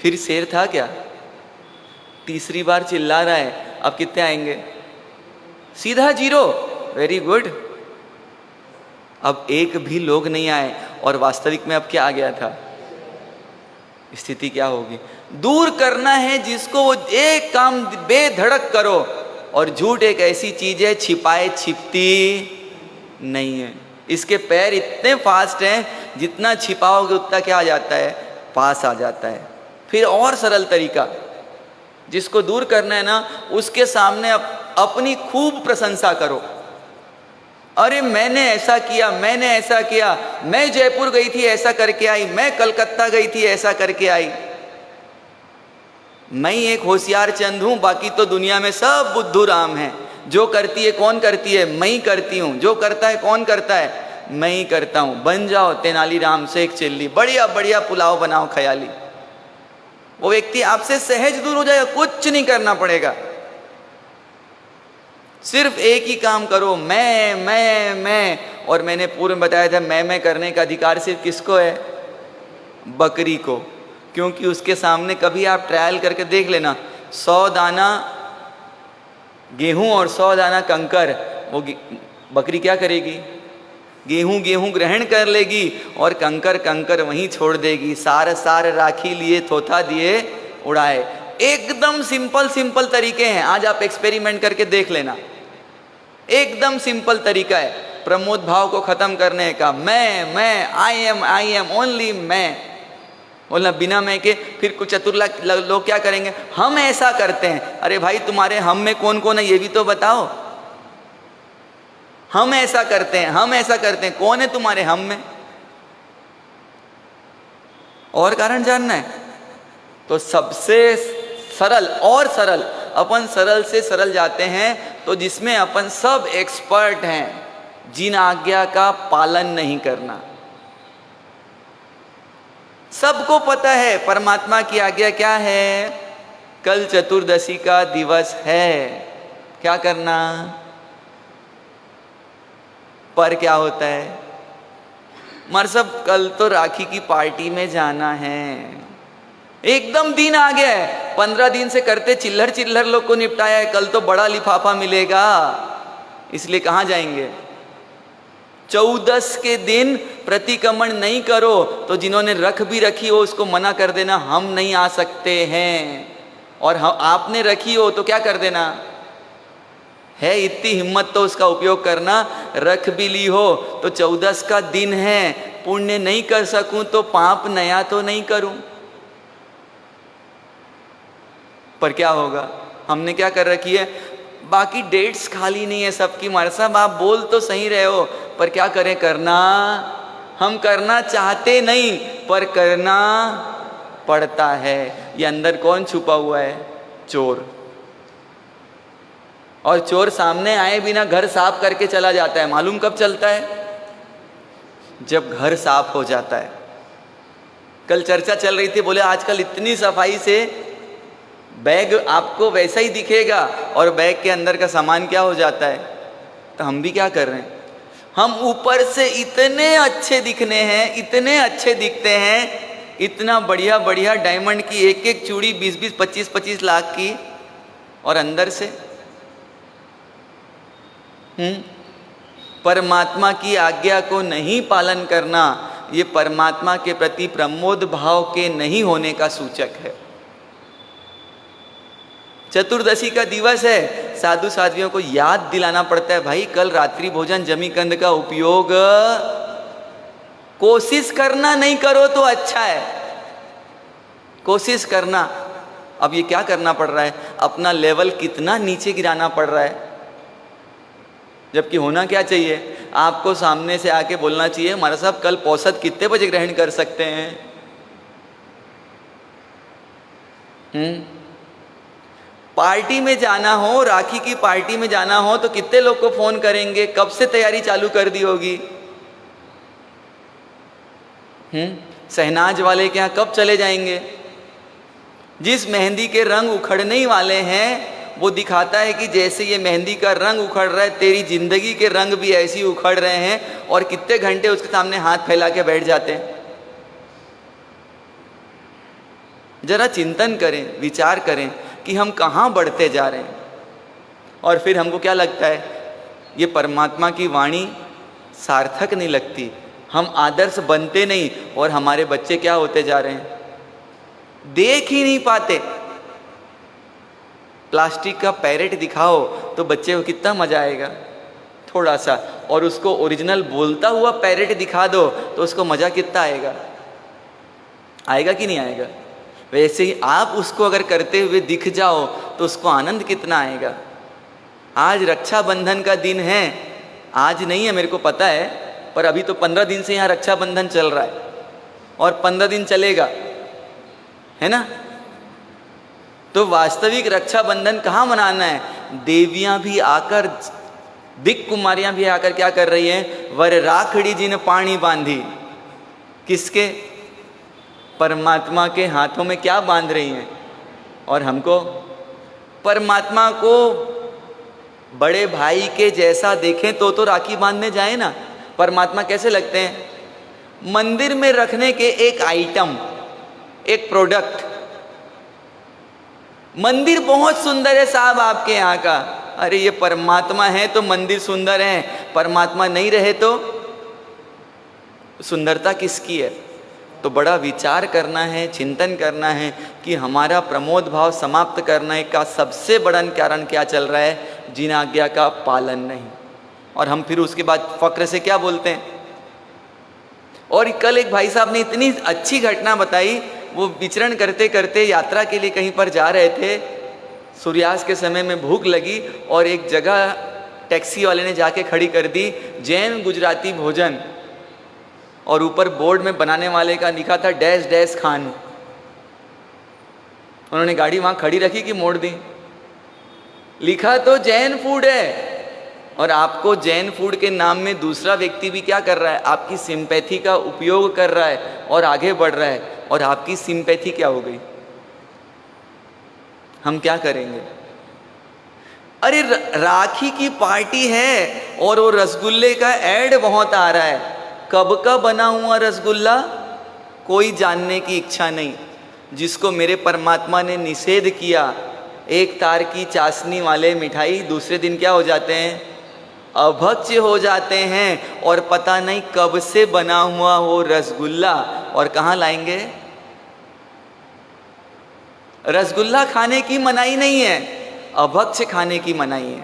फिर शेर था क्या? तीसरी बार चिल्ला रहा है, अब कितने आएंगे? सीधा 0। Very good. अब एक भी लोग नहीं आए, और वास्तविक में अब क्या आ गया था? स्थिति क्या होगी? दूर करना है जिसको, वो एक काम बेधड़क करो। और झूठ एक ऐसी चीज है, छिपाए छिपती नहीं है। इसके पैर इतने फास्ट हैं, जितना छिपाओगे उतना क्या आ जाता है? पास आ जाता है। फिर और सरल तरीका, जिसको दूर करना है ना, उसके सामने अपनी खूब प्रशंसा करो। अरे मैंने ऐसा किया, मैंने ऐसा किया, मैं जयपुर गई थी ऐसा करके आई, मैं कलकत्ता गई थी ऐसा करके आई। मैं ही एक होशियार चंद हूँ, बाकी तो दुनिया में सब बुद्धू राम हैं। जो करती है कौन करती है? मैं ही करती हूँ। जो करता है कौन करता है? मैं ही करता हूँ। बन जाओ तेनालीराम से एक चिल्ली, बढ़िया बढ़िया पुलाव बनाओ ख्याली। वो व्यक्ति आपसे सहज दूर हो जाएगा, कुछ नहीं करना पड़ेगा। सिर्फ एक ही काम करो, मैं। और मैंने पूर्व में बताया था, मैं करने का अधिकार सिर्फ किसको है? बकरी को, क्योंकि उसके सामने कभी आप ट्रायल करके देख लेना, 100 दाना गेहूं और 100 दाना कंकर, वो बकरी क्या करेगी? गेहूं गेहूं ग्रहण कर लेगी और कंकर कंकर वहीं छोड़ देगी। सार सार राखी लिए थोथा दिए उड़ाए। एकदम सिंपल सिंपल तरीके हैं, आज आप एक्सपेरिमेंट करके देख लेना। एकदम सिंपल तरीका है प्रमोद भाव को खत्म करने का। मैं आई एम ओनली मैं बोलना, बिना मैं के। फिर कुछ चतुर लोग क्या करेंगे, हम ऐसा करते हैं। अरे भाई तुम्हारे हम में कौन कौन है ये भी तो बताओ। हम ऐसा करते हैं, हम ऐसा करते हैं, कौन है तुम्हारे हम में? और कारण जानना है तो सबसे सरल और सरल, अपन सरल से सरल जाते हैं तो जिसमें अपन सब एक्सपर्ट हैं, जिन आज्ञा का पालन नहीं करना। सबको पता है परमात्मा की आज्ञा क्या है, कल चतुर्दशी का दिवस है, क्या करना। पर क्या होता है, मर सब कल तो राखी की पार्टी में जाना है। एकदम दिन आ गया है, 15 दिन से करते चिल्लर चिल्लर लोग को निपटाया है, कल तो बड़ा लिफाफा मिलेगा, इसलिए कहाँ जाएंगे। 14 के दिन प्रतिक्रमण नहीं करो, तो जिन्होंने रख भी रखी हो उसको मना कर देना, हम नहीं आ सकते हैं। और आपने रखी हो तो क्या कर देना, है इतनी हिम्मत तो उसका उपयोग करना। रख भी ली हो तो 14 का दिन है, पुण्य नहीं कर सकूं तो पाप नया तो नहीं करूं। पर क्या होगा, हमने क्या कर रखी है, बाकी डेट्स खाली नहीं है सबकी। मारे साहब आप बोल तो सही रहे हो, पर क्या करें, करना हम करना चाहते नहीं पर करना पड़ता है। ये अंदर कौन छुपा हुआ है, चोर। और चोर सामने आए बिना घर साफ करके चला जाता है, मालूम कब चलता है, जब घर साफ हो जाता है। कल चर्चा चल रही थी, बोले आजकल इतनी सफाई से बैग आपको वैसा ही दिखेगा और बैग के अंदर का सामान क्या हो जाता है। तो हम भी क्या कर रहे हैं, हम ऊपर से इतने अच्छे दिखने हैं, इतने अच्छे दिखते हैं, इतना बढ़िया बढ़िया डायमंड की एक एक चूड़ी 20-20, 25-25 लाख की, और अंदर से परमात्मा की आज्ञा को नहीं पालन करना, ये परमात्मा के प्रति प्रमोद भाव के नहीं होने का सूचक है। चतुर्दशी का दिवस है, साधु साध्वियों को याद दिलाना पड़ता है, भाई कल रात्रि भोजन जमीकंद का उपयोग कोशिश करना, नहीं करो तो अच्छा है, कोशिश करना। अब ये क्या करना पड़ रहा है, अपना लेवल कितना नीचे गिराना पड़ रहा है। जबकि होना क्या चाहिए, आपको सामने से आके बोलना चाहिए, हमारा साहब कल औसत कितने बजे ग्रहण कर सकते हैं। पार्टी में जाना हो, राखी की पार्टी में जाना हो तो कितने लोग को फोन करेंगे, कब से तैयारी चालू कर दी होगी। शहनाज वाले के यहाँ कब चले जाएंगे। जिस मेहंदी के रंग उखड़ने ही वाले हैं वो दिखाता है कि जैसे ये मेहंदी का रंग उखड़ रहा है, तेरी जिंदगी के रंग भी ऐसे ही उखड़ रहे हैं, और कितने घंटे उसके सामने हाथ फैला के बैठ जाते हैं। जरा चिंतन करें, विचार करें कि हम कहाँ बढ़ते जा रहे हैं। और फिर हमको क्या लगता है, ये परमात्मा की वाणी सार्थक नहीं लगती, हम आदर्श बनते नहीं, और हमारे बच्चे क्या होते जा रहे हैं, देख ही नहीं पाते। प्लास्टिक का पैरेट दिखाओ तो बच्चे को कितना मजा आएगा थोड़ा सा, और उसको ओरिजिनल बोलता हुआ पैरेट दिखा दो तो उसको मजा कितना आएगा, आएगा कि नहीं आएगा। वैसे ही आप उसको अगर करते हुए दिख जाओ तो उसको आनंद कितना आएगा। आज रक्षाबंधन का दिन है, आज नहीं है मेरे को पता है, पर अभी तो 15 दिन से यहाँ रक्षाबंधन चल रहा है और 15 दिन चलेगा, है ना। तो वास्तविक रक्षाबंधन कहाँ मनाना है, देवियाँ भी आकर, दिक कुमारियाँ भी आकर क्या कर रही हैं, वर राखड़ी जिन पानी बांधी, किसके, परमात्मा के हाथों में क्या बांध रही हैं। और हमको परमात्मा को बड़े भाई के जैसा देखें तो राखी बांधने जाए ना। परमात्मा कैसे लगते हैं, मंदिर में रखने के एक आइटम, एक प्रोडक्ट। मंदिर बहुत सुंदर है साहब आपके यहाँ का, अरे ये परमात्मा है तो मंदिर सुंदर है, परमात्मा नहीं रहे तो सुंदरता किसकी है? तो बड़ा विचार करना है, चिंतन करना है कि हमारा प्रमोद भाव समाप्त करने का सबसे बड़ा कारण क्या चल रहा है? जिन आज्ञा का पालन नहीं। और हम फिर उसके बाद फक्र से क्या बोलते हैं। और कल एक भाई साहब ने इतनी अच्छी घटना बताई, वो विचरण करते करते यात्रा के लिए कहीं पर जा रहे थे, सूर्यास्त के समय में भूख लगी और एक जगह टैक्सी वाले ने जाके खड़ी कर दी जैन गुजराती भोजन, और ऊपर बोर्ड में बनाने वाले का लिखा था डैश डैश खान। उन्होंने गाड़ी वहाँ खड़ी रखी कि मोड़ दी, लिखा तो जैन फूड है, और आपको जैन फूड के नाम में दूसरा व्यक्ति भी क्या कर रहा है? आपकी सिंपैथी का उपयोग कर रहा है और आगे बढ़ रहा है, और आपकी सिंपैथी क्या हो गई? हम क्या करेंगे? अरे राखी की पार्टी है और वो रसगुल्ले का ऐड बहुत आ रहा है, कब का बना हुआ रसगुल्ला कोई जानने की इच्छा नहीं। जिसको मेरे परमात्मा ने निषेध किया, एक तार की चाशनी वाले मिठाई दूसरे दिन क्या हो जाते हैं? अभक्ष्य हो जाते हैं, और पता नहीं कब से बना हुआ वो रसगुल्ला, और कहाँ लाएंगे? रसगुल्ला खाने की मनाही नहीं है, अभक्ष्य खाने की मनाही है।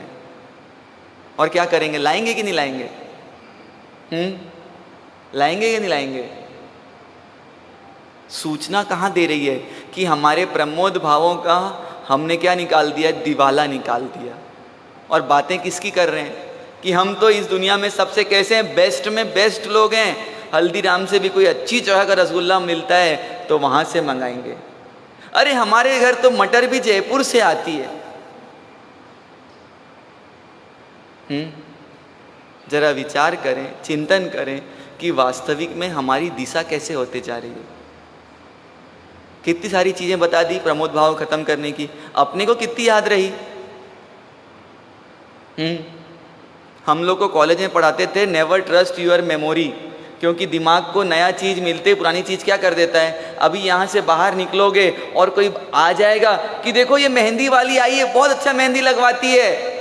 और क्या करेंगे? लाएंगे कि नहीं लाएंगे? लाएंगे या नहीं लाएंगे? सूचना कहाँ दे रही है कि हमारे प्रमोद भावों का हमने क्या निकाल दिया? दिवाला निकाल दिया। और बातें किसकी कर रहे हैं कि हम तो इस दुनिया में सबसे कैसे हैं? बेस्ट में बेस्ट लोग हैं। हल्दीराम से भी कोई अच्छी जगह का रसगुल्ला मिलता है तो वहाँ से मंगाएंगे। अरे हमारे घर तो मटर भी जयपुर से आती है। जरा विचार करें, चिंतन करें कि वास्तविक में हमारी दिशा कैसे होते जा रही है। कितनी सारी चीजें बता दी प्रमोद भाव खत्म करने की, अपने को कितनी याद रही? हम लोग को कॉलेज में पढ़ाते थे नेवर ट्रस्ट यूर मेमोरी, क्योंकि दिमाग को नया चीज मिलते पुरानी चीज क्या कर देता है? अभी यहाँ से बाहर निकलोगे और कोई आ जाएगा कि देखो ये मेहंदी वाली आई है, बहुत अच्छा मेहंदी लगवाती है।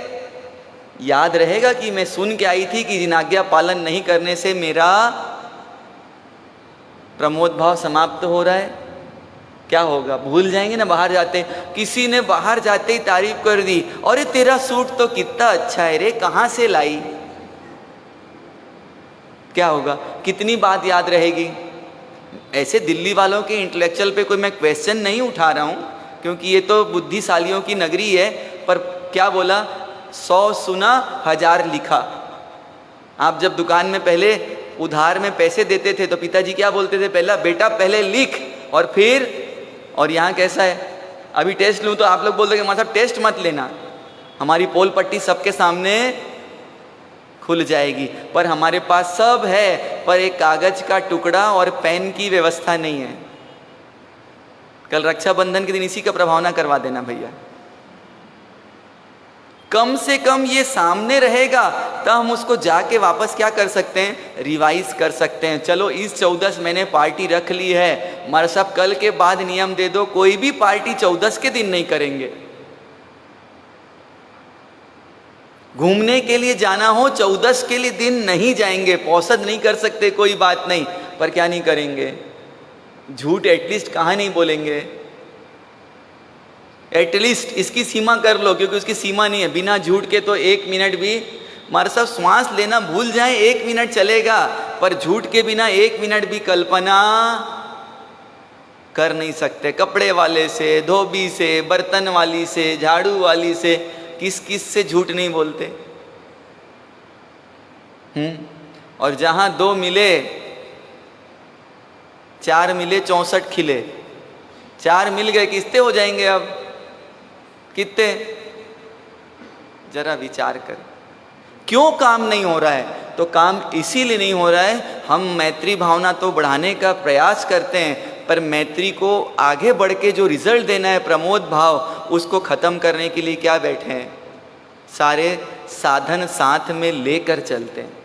याद रहेगा कि मैं सुन के आई थी कि जिन आज्ञा पालन नहीं करने से मेरा प्रमोद भाव समाप्त हो रहा है। क्या होगा? भूल जाएंगे ना। बाहर जाते, किसी ने बाहर जाते ही तारीफ कर दी, अरे तेरा सूट तो कितना अच्छा है रे, कहाँ से लाई? क्या होगा? कितनी बात याद रहेगी? ऐसे दिल्ली वालों के इंटेलेक्चुअल पे कोई मैं क्वेश्चन नहीं उठा रहा हूँ, क्योंकि ये तो बुद्धिशालियों की नगरी है। पर क्या बोला? 100 सुना 1000 लिखा। आप जब दुकान में पहले उधार में पैसे देते थे तो पिताजी क्या बोलते थे? पहला बेटा पहले लिख और फिर। और यहाँ कैसा है? अभी टेस्ट लूँ तो आप लोग बोल दोगे माँ साहब टेस्ट मत लेना, हमारी पोल पट्टी सबके सामने खुल जाएगी। पर हमारे पास सब है, पर एक कागज का टुकड़ा और पेन की व्यवस्था नहीं है। कल रक्षाबंधन के दिन इसी का प्रभावना करवा देना भैया। कम से कम ये सामने रहेगा तो हम उसको जाके वापस क्या कर सकते हैं? रिवाइज कर सकते हैं। चलो इस 14 मैंने पार्टी रख ली है, हमारा सब कल के बाद नियम दे दो, कोई भी पार्टी 14 के दिन नहीं करेंगे। घूमने के लिए जाना हो 14 के लिए दिन नहीं जाएंगे, पौसद नहीं कर सकते कोई बात नहीं, पर क्या नहीं करेंगे? झूठ एटलीस्ट कहाँ नहीं बोलेंगे? एटलीस्ट इसकी सीमा कर लो, क्योंकि उसकी सीमा नहीं है। बिना झूठ के तो 1 मिनट भी हमारे साथ श्वास लेना भूल जाए 1 मिनट चलेगा, पर झूठ के बिना 1 मिनट भी कल्पना कर नहीं सकते। कपड़े वाले से, धोबी से, बर्तन वाली से, झाड़ू वाली से, किस किस से झूठ नहीं बोलते। और जहां 2 मिले 4 मिले 64 खिले। 4 मिल गए कितने हो जाएंगे? अब कितने? जरा विचार कर। क्यों काम नहीं हो रहा है? तो काम इसीलिए नहीं हो रहा है, हम मैत्री भावना तो बढ़ाने का प्रयास करते हैं, पर मैत्री को आगे बढ़ के जो रिजल्ट देना है प्रमोद भाव, उसको खत्म करने के लिए क्या बैठे हैं? सारे साधन साथ में लेकर चलते हैं।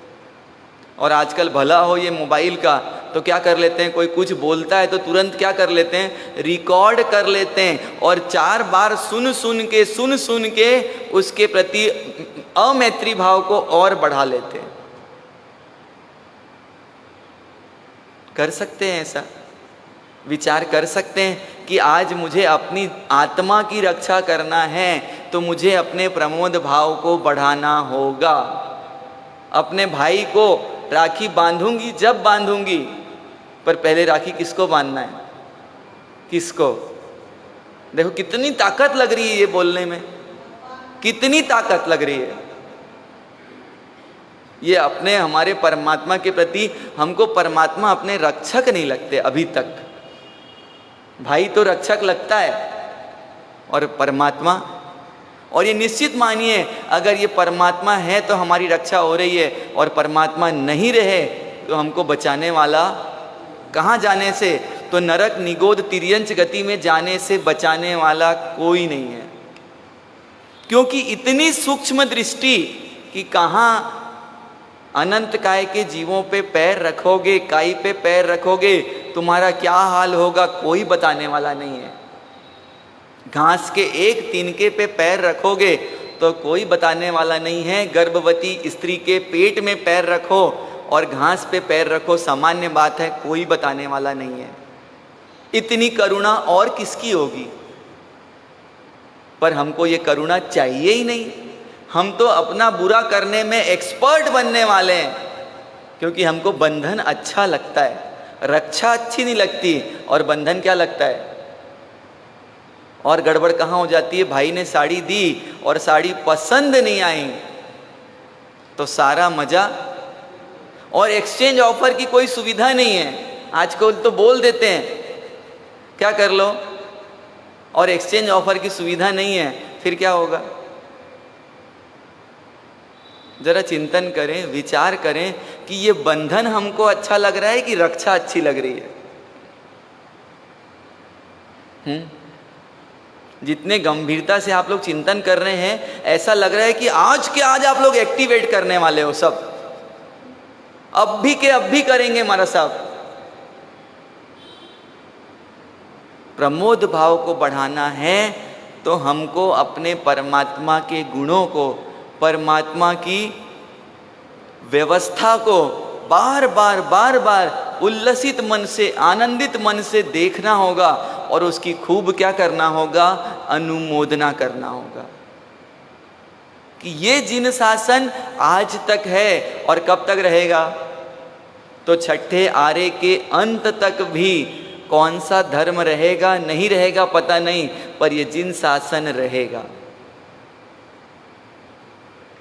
और आजकल भला हो ये मोबाइल का, तो क्या कर लेते हैं, कोई कुछ बोलता है तो तुरंत क्या कर लेते हैं, रिकॉर्ड कर लेते हैं और 4 बार सुन सुन के उसके प्रति अमैत्री भाव को और बढ़ा लेते हैं। कर सकते हैं ऐसा, विचार कर सकते हैं कि आज मुझे अपनी आत्मा की रक्षा करना है तो मुझे अपने प्रमोद भाव को बढ़ाना होगा। अपने भाई को राखी बांधूंगी जब बांधूंगी, पर पहले राखी किसको बांधना है, किसको? देखो कितनी ताकत लग रही है ये बोलने में, कितनी ताकत लग रही है। ये अपने हमारे परमात्मा के प्रति हमको परमात्मा अपने रक्षक नहीं लगते अभी तक। भाई तो रक्षक लगता है और परमात्मा, और ये निश्चित मानिए अगर ये परमात्मा है तो हमारी रक्षा हो रही है, और परमात्मा नहीं रहे तो हमको बचाने वाला कहाँ जाने से, तो नरक निगोद तिर्यंच गति में जाने से बचाने वाला कोई नहीं है। क्योंकि इतनी सूक्ष्म दृष्टि कि कहाँ अनंत काय के जीवों पे पैर रखोगे, काई पे पैर रखोगे, तुम्हारा क्या हाल होगा कोई बताने वाला नहीं है। घास के एक तिनके पे पैर रखोगे तो कोई बताने वाला नहीं है। गर्भवती स्त्री के पेट में पैर रखो और घास पे पैर रखो, सामान्य बात है, कोई बताने वाला नहीं है। इतनी करुणा और किसकी होगी? पर हमको ये करुणा चाहिए ही नहीं। हम तो अपना बुरा करने में एक्सपर्ट बनने वाले हैं, क्योंकि हमको बंधन अच्छा लगता है, रक्षा अच्छी नहीं लगती, और बंधन क्या लगता है। और गड़बड़ कहाँ हो जाती है, भाई ने साड़ी दी और साड़ी पसंद नहीं आई तो सारा मजा, और एक्सचेंज ऑफर की कोई सुविधा नहीं है। आजकल तो बोल देते हैं क्या कर लो, और एक्सचेंज ऑफर की सुविधा नहीं है, फिर क्या होगा? जरा चिंतन करें, विचार करें कि ये बंधन हमको अच्छा लग रहा है कि रक्षा अच्छी लग रही है। जितने गंभीरता से आप लोग चिंतन कर रहे हैं, ऐसा लग रहा है कि आज के आज आप लोग एक्टिवेट करने वाले हो सब, अब भी के अब भी करेंगे महाराज साहब। प्रमोद भाव को बढ़ाना है तो हमको अपने परमात्मा के गुणों को, परमात्मा की व्यवस्था को बार बार उल्लसित मन से, आनंदित मन से देखना होगा, और उसकी खूब क्या करना होगा, अनुमोदना करना होगा कि ये जिन शासन आज तक है और कब तक रहेगा, तो छठे आरे के अंत तक भी कौन सा धर्म रहेगा नहीं रहेगा पता नहीं, पर ये जिन शासन रहेगा।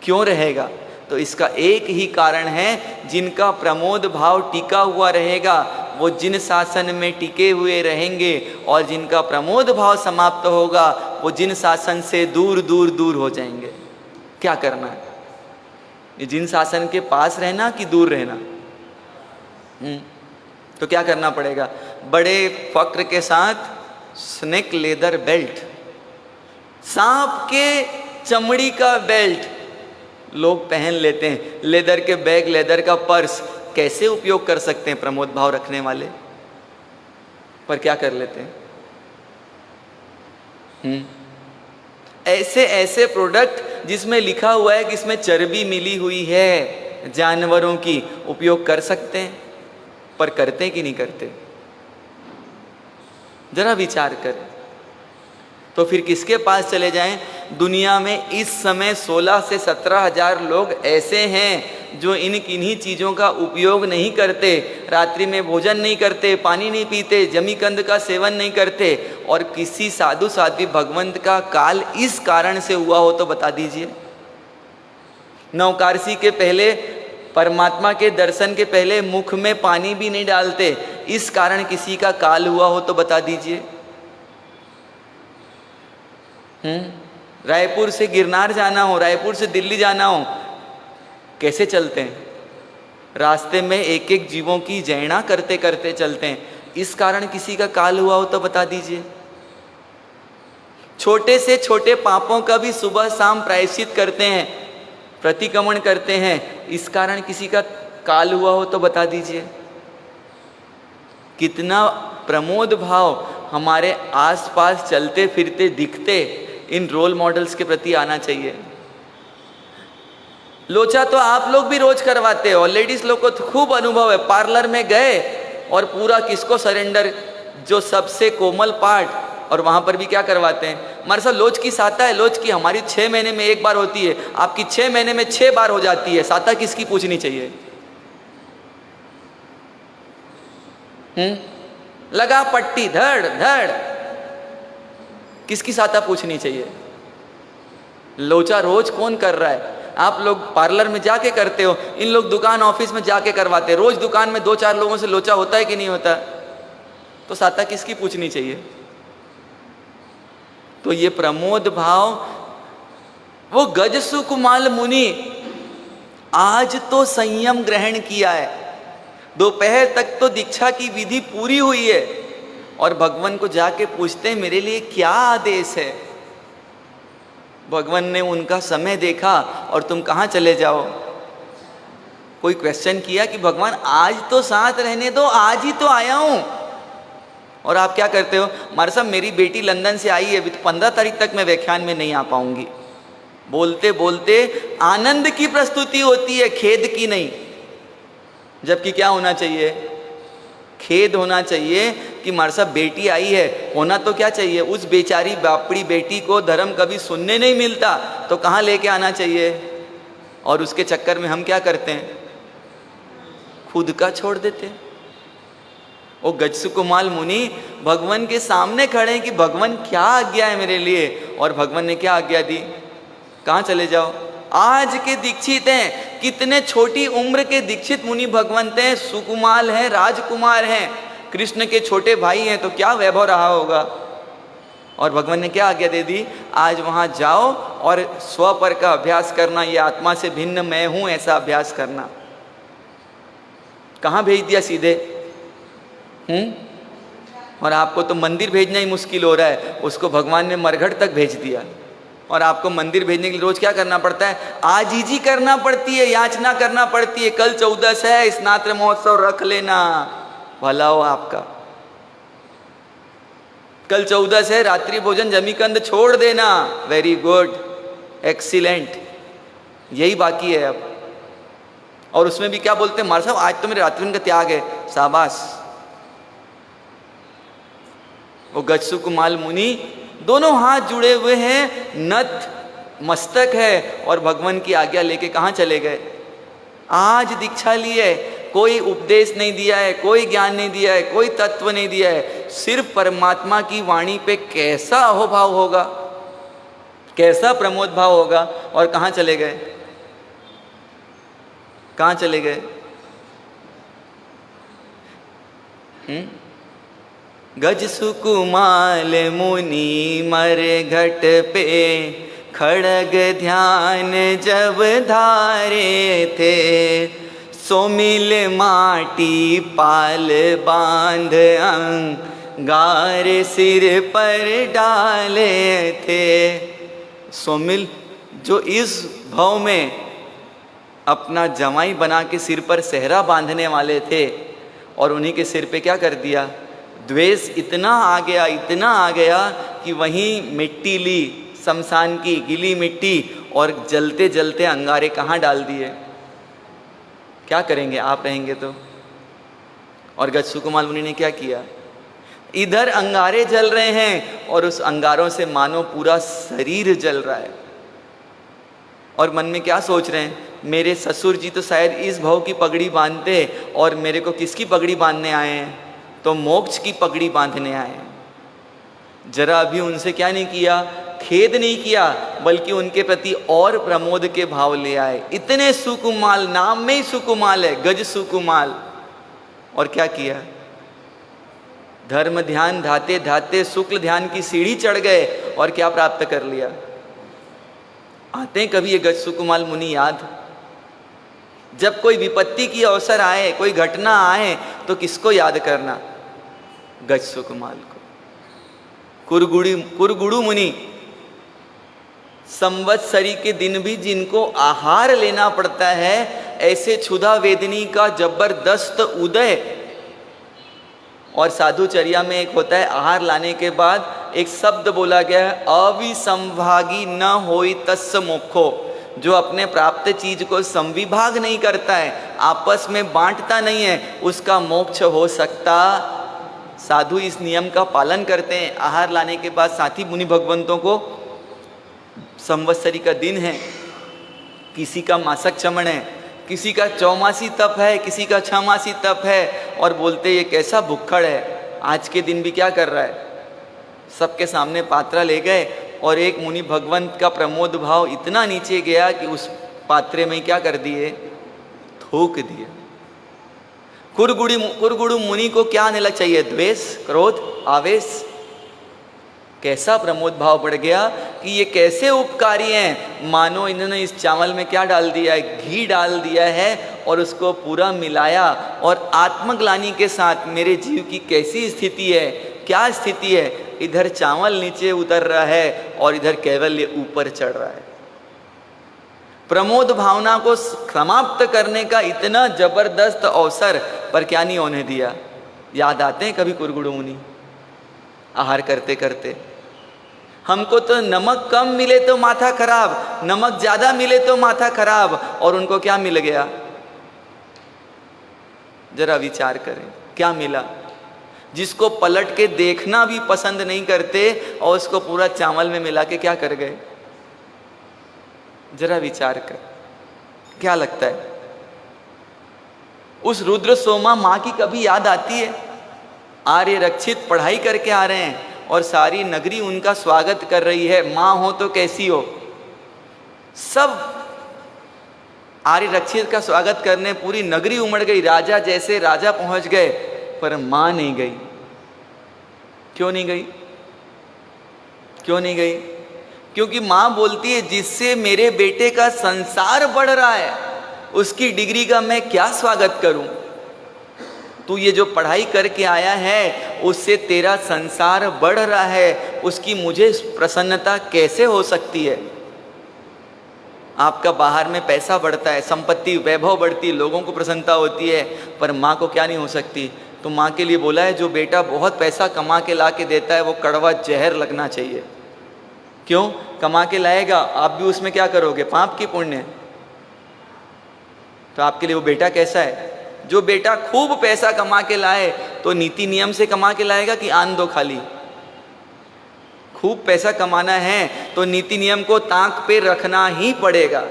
क्यों रहेगा? तो इसका एक ही कारण है, जिनका प्रमोद भाव टिका हुआ रहेगा वो जिन शासन में टिके हुए रहेंगे, और जिनका प्रमोद भाव समाप्त होगा वो जिन शासन से दूर दूर दूर हो जाएंगे। क्या करना है? ये जिन शासन के पास रहना कि दूर रहना? तो क्या करना पड़ेगा? बड़े फक्र के साथ स्नेक लेदर बेल्ट, सांप के चमड़ी का बेल्ट लोग पहन लेते हैं, लेदर के बैग, लेदर का पर्स कैसे उपयोग कर सकते हैं प्रमोद भाव रखने वाले, पर क्या कर लेते हैं ऐसे ऐसे प्रोडक्ट जिसमें लिखा हुआ है कि इसमें चर्बी मिली हुई है जानवरों की, उपयोग कर सकते हैं, पर करते कि नहीं करते? जरा विचार करें। तो फिर किसके पास चले जाएं? दुनिया में इस समय 16 से 17 हजार लोग ऐसे हैं जो इन किन्हीं चीज़ों का उपयोग नहीं करते, रात्रि में भोजन नहीं करते, पानी नहीं पीते, जमीकंद का सेवन नहीं करते, और किसी साधु साध्वी भगवंत का काल इस कारण से हुआ हो तो बता दीजिए। नवकारसी के पहले, परमात्मा के दर्शन के पहले मुख में पानी भी नहीं डालते, इस कारण किसी का काल हुआ हो तो बता दीजिए। रायपुर से गिरनार जाना हो, रायपुर से दिल्ली जाना हो, कैसे चलते हैं? रास्ते में एक एक जीवों की जैना करते करते चलते हैं, इस कारण किसी का काल हुआ हो तो बता दीजिए। छोटे से छोटे पापों का भी सुबह शाम प्रायश्चित करते हैं, प्रतिक्रमण करते हैं, इस कारण किसी का काल हुआ हो तो बता दीजिए। कितना प्रमोद भाव हमारे आसपास चलते फिरते दिखते इन रोल मॉडल्स के प्रति आना चाहिए। लोचा तो आप लोग भी रोज करवाते हो, लेडीज लोग को तो खूब अनुभव है। पार्लर में गए और पूरा किसको सरेंडर, जो सबसे कोमल पार्ट, और वहां पर भी क्या करवाते हैं, हमारे साथ लोच की साता है। लोच की हमारी 6 महीने में 1 बार होती है, आपकी 6 महीने में 6 बार हो जाती है। साता किसकी पूछनी चाहिए? लगा पट्टी धड़ धड़, किसकी साता पूछनी चाहिए? लोचा रोज कौन कर रहा है? आप लोग पार्लर में जाके करते हो, इन लोग दुकान ऑफिस में जाके करवाते हैं। रोज दुकान में 2-4 लोगों से लोचा होता है कि नहीं होता? तो साता किसकी पूछनी चाहिए? तो ये प्रमोद भाव, वो गज सुकुमाल मुनि आज तो संयम ग्रहण किया है, दोपहर तक तो दीक्षा की विधि पूरी हुई है, और भगवान को जाके पूछते हैं मेरे लिए क्या आदेश है। भगवान ने उनका समय देखा और तुम कहाँ चले जाओ। कोई क्वेश्चन किया कि भगवान आज तो साथ रहने दो, आज ही तो आया हूं। और आप क्या करते हो? हमारे साहब मेरी बेटी लंदन से आई है, अभी तो 15 तारीख तक मैं व्याख्यान में नहीं आ पाऊंगी। बोलते बोलते आनंद की प्रस्तुति होती है, खेद की नहीं। जबकि क्या होना चाहिए? खेद होना चाहिए कि हमारे साहब बेटी आई है। होना तो क्या चाहिए? उस बेचारी बापड़ी बेटी को धर्म कभी सुनने नहीं मिलता, तो कहाँ लेके आना चाहिए? और उसके चक्कर में हम क्या करते हैं? खुद का छोड़ देते हैं। वो गजसुकुमाल मुनि भगवान के सामने खड़े हैं कि भगवान क्या आज्ञा है मेरे लिए, और भगवान ने क्या आज्ञा दी? कहाँ चले जाओ? आज के दीक्षित हैं, कितने छोटी उम्र के दीक्षित मुनि भगवंत हैं, सुकुमाल हैं, राजकुमार हैं, कृष्ण के छोटे भाई हैं, तो क्या वैभव रहा होगा। और भगवान ने क्या आज्ञा दे दी? आज वहाँ जाओ और स्वपर का अभ्यास करना, ये आत्मा से भिन्न मैं हूँ ऐसा अभ्यास करना। कहाँ भेज दिया सीधे? और आपको तो मंदिर भेजना ही मुश्किल हो रहा है, उसको भगवान ने मरघट तक भेज दिया। और आपको मंदिर भेजने के लिए रोज क्या करना पड़ता है? आजीजी करना पड़ती है, याचना करना पड़ती है। कल 14 है, स्नात्र महोत्सव रख लेना, भला हो आपका। कल 14 है, रात्रि भोजन जमीकंद छोड़ देना, वेरी गुड, एक्सीलेंट, यही बाकी है अब। और उसमें भी क्या बोलते हैं? हमारे साहब आज तो मेरे रात्रि का त्याग है, शाबाश। वो गजसुकुमाल मुनि दोनों हाथ जुड़े हुए हैं, नत मस्तक है, और भगवान की आज्ञा लेके कहाँ चले गए? आज दीक्षा ली है, कोई उपदेश नहीं दिया है, कोई ज्ञान नहीं दिया है, कोई तत्व नहीं दिया है, सिर्फ परमात्मा की वाणी पे कैसा अहोभाव होगा, कैसा प्रमोद भाव होगा। और कहाँ चले गए? कहाँ चले गए? गज सुकुमाल मुनि मरे घट पे खड़ग ध्यान जब धारे थे, सोमिल माटी पाल बांध अंगार सिर पर डाले थे। सोमिल जो इस भाव में अपना जमाई बना के सिर पर सेहरा बांधने वाले थे, और उन्हीं के सिर पे क्या कर दिया? द्वेष इतना आ गया, इतना आ गया कि वहीं मिट्टी ली, शमशान की गीली मिट्टी, और जलते जलते अंगारे कहाँ डाल दिए। क्या करेंगे आप रहेंगे तो? और गजसुकुमाल मुनि ने क्या किया? इधर अंगारे जल रहे हैं और उस अंगारों से मानो पूरा शरीर जल रहा है, और मन में क्या सोच रहे हैं? मेरे ससुर जी तो शायद इस भाव की पगड़ी बांधते, और मेरे को किसकी पगड़ी बांधने आए हैं? तो मोक्ष की पगड़ी बांधने आए हैं। जरा अभी उनसे क्या नहीं किया? खेद नहीं किया, बल्कि उनके प्रति और प्रमोद के भाव ले आए। इतने सुकुमाल, नाम में ही सुकुमाल है, गज सुकुमाल। और क्या किया? धर्म ध्यान धाते धाते शुक्ल ध्यान की सीढ़ी चढ़ गए, और क्या प्राप्त कर लिया? आते हैं कभी ये गज सुकुमाल मुनि याद? जब कोई विपत्ति की अवसर आए, कोई घटना आए, तो किसको याद करना? गज सुकुमाल को। कुरगुरु मुनि संवत्सरी के दिन भी जिनको आहार लेना पड़ता है, ऐसे क्षुधा वेदनी का जबरदस्त उदय और साधुचर्या में एक होता है आहार लाने के बाद एक शब्द बोला गया है, अविसंभागी न होई तस्य मोक्षो। जो अपने प्राप्त चीज को संविभाग नहीं करता है, आपस में बांटता नहीं है, उसका मोक्ष हो सकता। साधु इस नियम का पालन करते हैं। आहार लाने के बाद साथी मुनि भगवंतों को संवत्सरी का दिन है, किसी का मासक चमन है, किसी का चौमासी तप है, किसी का छमासी तप है, और बोलते ये कैसा भुक्खड़ है, आज के दिन भी क्या कर रहा है। सबके सामने पात्रा ले गए और एक मुनि भगवंत का प्रमोद भाव इतना नीचे गया कि उस पात्रे में क्या कर दिए, थूक दिए। कुरगुरु मुनि को क्या आने लग चाहिए, द्वेष, क्रोध, आवेश। कैसा प्रमोद भाव बढ़ गया कि ये कैसे उपकारी हैं, मानो इन्होंने इस चावल में क्या डाल दिया है, घी डाल दिया है और उसको पूरा मिलाया। और आत्मग्लानि के साथ मेरे जीव की कैसी स्थिति है, क्या स्थिति है, इधर चावल नीचे उतर रहा है और इधर कैवल्य ऊपर चढ़ रहा है। प्रमोद भावना को समाप्त करने का इतना जबरदस्त अवसर, पर क्या नहीं होने दिया। याद आते हैं कभी कुरगुरु मुनि आहार करते करते, हमको तो नमक कम मिले तो माथा खराब, नमक ज्यादा मिले तो माथा खराब, और उनको क्या मिल गया, जरा विचार करें क्या मिला। जिसको पलट के देखना भी पसंद नहीं करते और उसको पूरा चावल में मिला के क्या कर गए, जरा विचार कर, क्या लगता है। उस रुद्र सोमा माँ की कभी याद आती है। आर्य रक्षित पढ़ाई करके आ रहे हैं और सारी नगरी उनका स्वागत कर रही है। माँ हो तो कैसी हो, सब आर्य रक्षित का स्वागत करने पूरी नगरी उमड़ गई। राजा जैसे राजा पहुंच गए, पर माँ नहीं गई। क्यों नहीं गई, क्यों नहीं गई? क्योंकि माँ बोलती है जिससे मेरे बेटे का संसार बढ़ रहा है, उसकी डिग्री का मैं क्या स्वागत करूं। तू ये जो पढ़ाई करके आया है उससे तेरा संसार बढ़ रहा है, उसकी मुझे प्रसन्नता कैसे हो सकती है। आपका बाहर में पैसा बढ़ता है, संपत्ति वैभव बढ़ती है, लोगों को प्रसन्नता होती है, पर माँ को क्या नहीं हो सकती। तो माँ के लिए बोला है जो बेटा बहुत पैसा कमा के ला के देता है वो कड़वा जहर लगना चाहिए। क्यों? कमा के लाएगा, आप भी उसमें क्या करोगे, पाप की पुण्य। तो आपके लिए वो बेटा कैसा है? जो बेटा खूब पैसा कमा के लाए तो नीति नियम से कमा के लाएगा कि आन दो खाली। खूब पैसा कमाना है तो नीति नियम को ताक पे रखना ही पड़ेगा।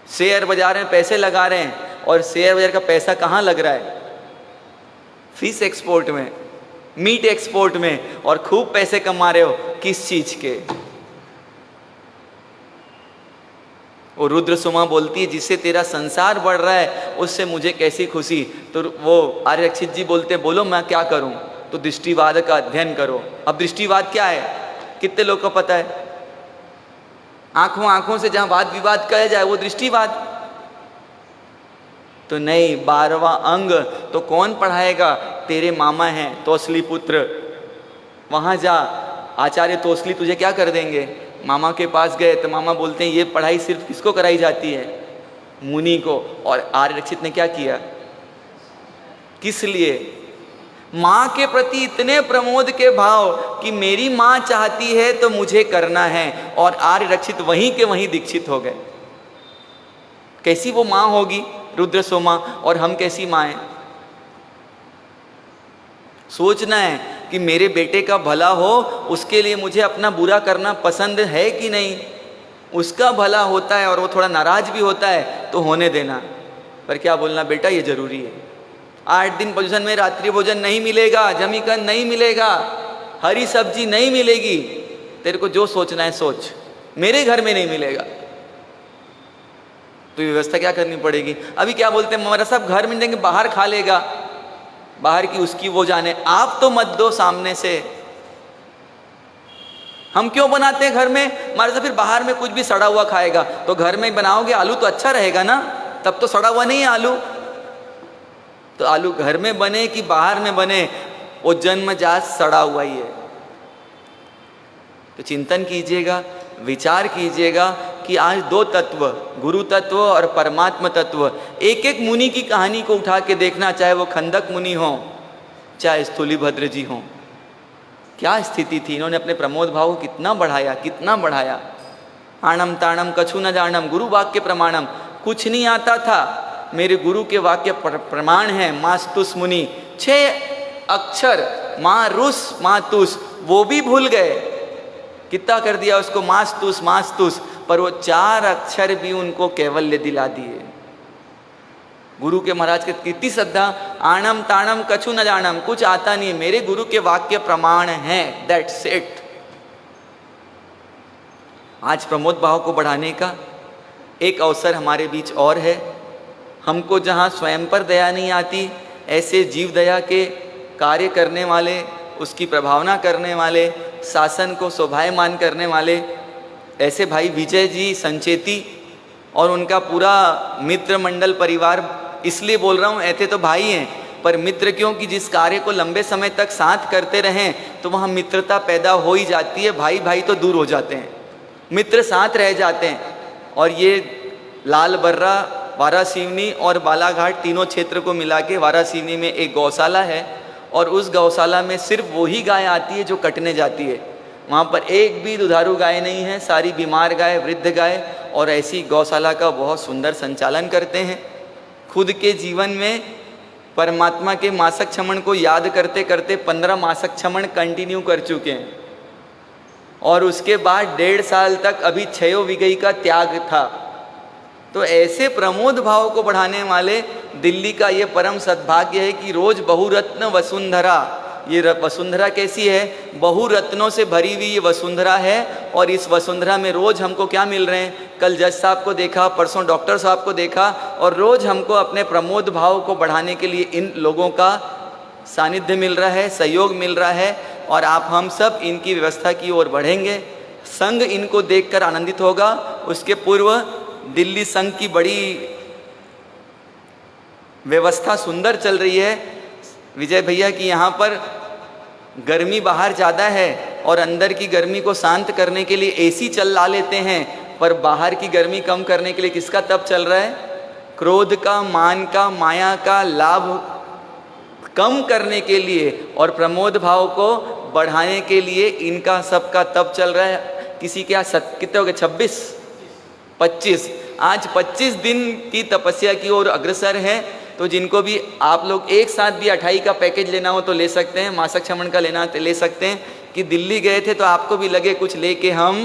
शेयर बाजार में पैसे लगा रहे हैं और शेयर बाजार का पैसा कहाँ लग रहा है, फिश एक्सपोर्ट में, मीट एक्सपोर्ट में, और खूब पैसे कमा रहे हो किस चीज के। और रुद्र सुमा बोलती है जिससे तेरा संसार बढ़ रहा है उससे मुझे कैसी खुशी। तो वो आर्य रक्षित जी बोलते हैं बोलो मैं क्या करूं। तो दृष्टिवाद का अध्ययन करो। अब दृष्टिवाद क्या है, कितने लोग को पता है? आंखों आंखों से जहां वाद विवाद किया जाए वो दृष्टिवाद तो नहीं। 12वां अंग तो कौन पढ़ाएगा? तेरे मामा हैं तोसली पुत्र, वहां जा, आचार्य तोसली तुझे क्या कर देंगे। मामा के पास गए तो मामा बोलते हैं ये पढ़ाई सिर्फ किसको कराई जाती है, मुनि को। और आर्य रक्षित ने क्या किया, किस लिए? माँ के प्रति इतने प्रमोद के भाव कि मेरी माँ चाहती है तो मुझे करना है। और आर्य रक्षित वहीं के वहीं दीक्षित हो गए। कैसी वो माँ होगी रुद्र सोमा, और हम कैसी माँ हैं। सोचना है कि मेरे बेटे का भला हो, उसके लिए मुझे अपना बुरा करना पसंद है कि नहीं। उसका भला होता है और वो थोड़ा नाराज भी होता है तो होने देना, पर क्या बोलना बेटा ये जरूरी है। 8 दिन भोजन में रात्रि भोजन नहीं मिलेगा, जमीकन नहीं मिलेगा, हरी सब्जी नहीं मिलेगी, तेरे को जो सोचना है सोच, मेरे घर में नहीं मिलेगा। तो व्यवस्था क्या करनी पड़ेगी। अभी क्या बोलते हैं हमारा सब घर में देंगे, बाहर खा लेगा, बाहर की उसकी वो जाने, आप तो मत दो सामने से। हम क्यों बनाते हैं घर में, हमारे से फिर बाहर में कुछ भी सड़ा हुआ खाएगा। तो घर में बनाओगे आलू तो अच्छा रहेगा ना, तब तो सड़ा हुआ नहीं है आलू। तो आलू घर में बने कि बाहर में बने, वो जन्मजात सड़ा हुआ ही है। तो चिंतन कीजिएगा, विचार कीजिएगा कि आज 2 तत्व, गुरु तत्व और परमात्मा तत्व, एक एक मुनि की कहानी को उठा के देखना, चाहे वो खंदक मुनि हो, चाहे स्थूलीभद्र जी हों। क्या स्थिति थी, इन्होंने अपने प्रमोद भाव को कितना बढ़ाया, कितना बढ़ाया। आणम ताणम कछु न जानम गुरु वाक्य प्रमाणम, कुछ नहीं आता था, मेरे गुरु के वाक्य प्रमाण है। मास्तुस मुनि, 6 अक्षर मारुस मातुस वो भी भूल गए, कितना कर दिया उसको मास्तुस मास्तुस, पर वो 4 अक्षर भी उनको कैवल्य दिला दिए। गुरु के महाराज के कितनी श्रद्धा। आणम ताणम कछु न जानम, कुछ आता नहीं, मेरे गुरु के वाक्य प्रमाण हैं, दैट्स इट। आज प्रमोद भाव को बढ़ाने का एक अवसर हमारे बीच और है। हमको जहाँ स्वयं पर दया नहीं आती, ऐसे जीव दया के कार्य करने वाले, उसकी प्रभावना करने वाले, शासन को शोभायमान करने वाले ऐसे भाई विजय जी संचेती और उनका पूरा मित्र मंडल परिवार, इसलिए बोल रहा हूँ ऐसे तो भाई हैं, पर मित्र क्यों कि जिस कार्य को लंबे समय तक साथ करते रहें तो वहाँ मित्रता पैदा हो ही जाती है। भाई भाई तो दूर हो जाते हैं, मित्र साथ रह जाते हैं। और ये लाल बर्रा, वारासिवनी और बालाघाट तीनों क्षेत्र को मिला के वारासिवनी में एक गौशाला है, और उस गौशाला में सिर्फ वही गाय आती है जो कटने जाती है। वहाँ पर एक भी दुधारू गाय नहीं है, सारी बीमार गाय, वृद्ध गाय, और ऐसी गौशाला का बहुत सुंदर संचालन करते हैं। खुद के जीवन में परमात्मा के मासक क्षमण को याद करते करते 15 मासक क्षमण कंटिन्यू कर चुके हैं, और उसके बाद 1.5 साल तक अभी 6 विगई का त्याग था। तो ऐसे प्रमोद भाव को बढ़ाने वाले दिल्ली का ये परम सद्भाग्य है कि रोज बहुरत्न वसुंधरा, ये वसुंधरा कैसी है, बहुरत्नों से भरी हुई ये वसुंधरा है। और इस वसुंधरा में रोज हमको क्या मिल रहे हैं, कल जज साहब को देखा, परसों डॉक्टर साहब को देखा, और रोज हमको अपने प्रमोद भाव को बढ़ाने के लिए इन लोगों का सानिध्य मिल रहा है, सहयोग मिल रहा है। और आप हम सब इनकी व्यवस्था की ओर बढ़ेंगे, संघ इनको देखकर आनंदित होगा। उसके पूर्व दिल्ली संघ की बड़ी व्यवस्था सुंदर चल रही है विजय भैया की। यहाँ पर गर्मी बाहर ज़्यादा है और अंदर की गर्मी को शांत करने के लिए एसी चला लेते हैं, पर बाहर की गर्मी कम करने के लिए किसका तप चल रहा है, क्रोध का, मान का, माया का लाभ कम करने के लिए और प्रमोद भाव को बढ़ाने के लिए इनका सबका तप चल रहा है। किसी के यहाँ कितने हो गए, 25 आज 25 दिन की तपस्या की ओर अग्रसर है। तो जिनको भी आप लोग एक साथ भी 28 का पैकेज लेना हो तो ले सकते हैं, मासक क्षमण का लेना तो ले सकते हैं। कि दिल्ली गए थे तो आपको भी लगे कुछ लेके हम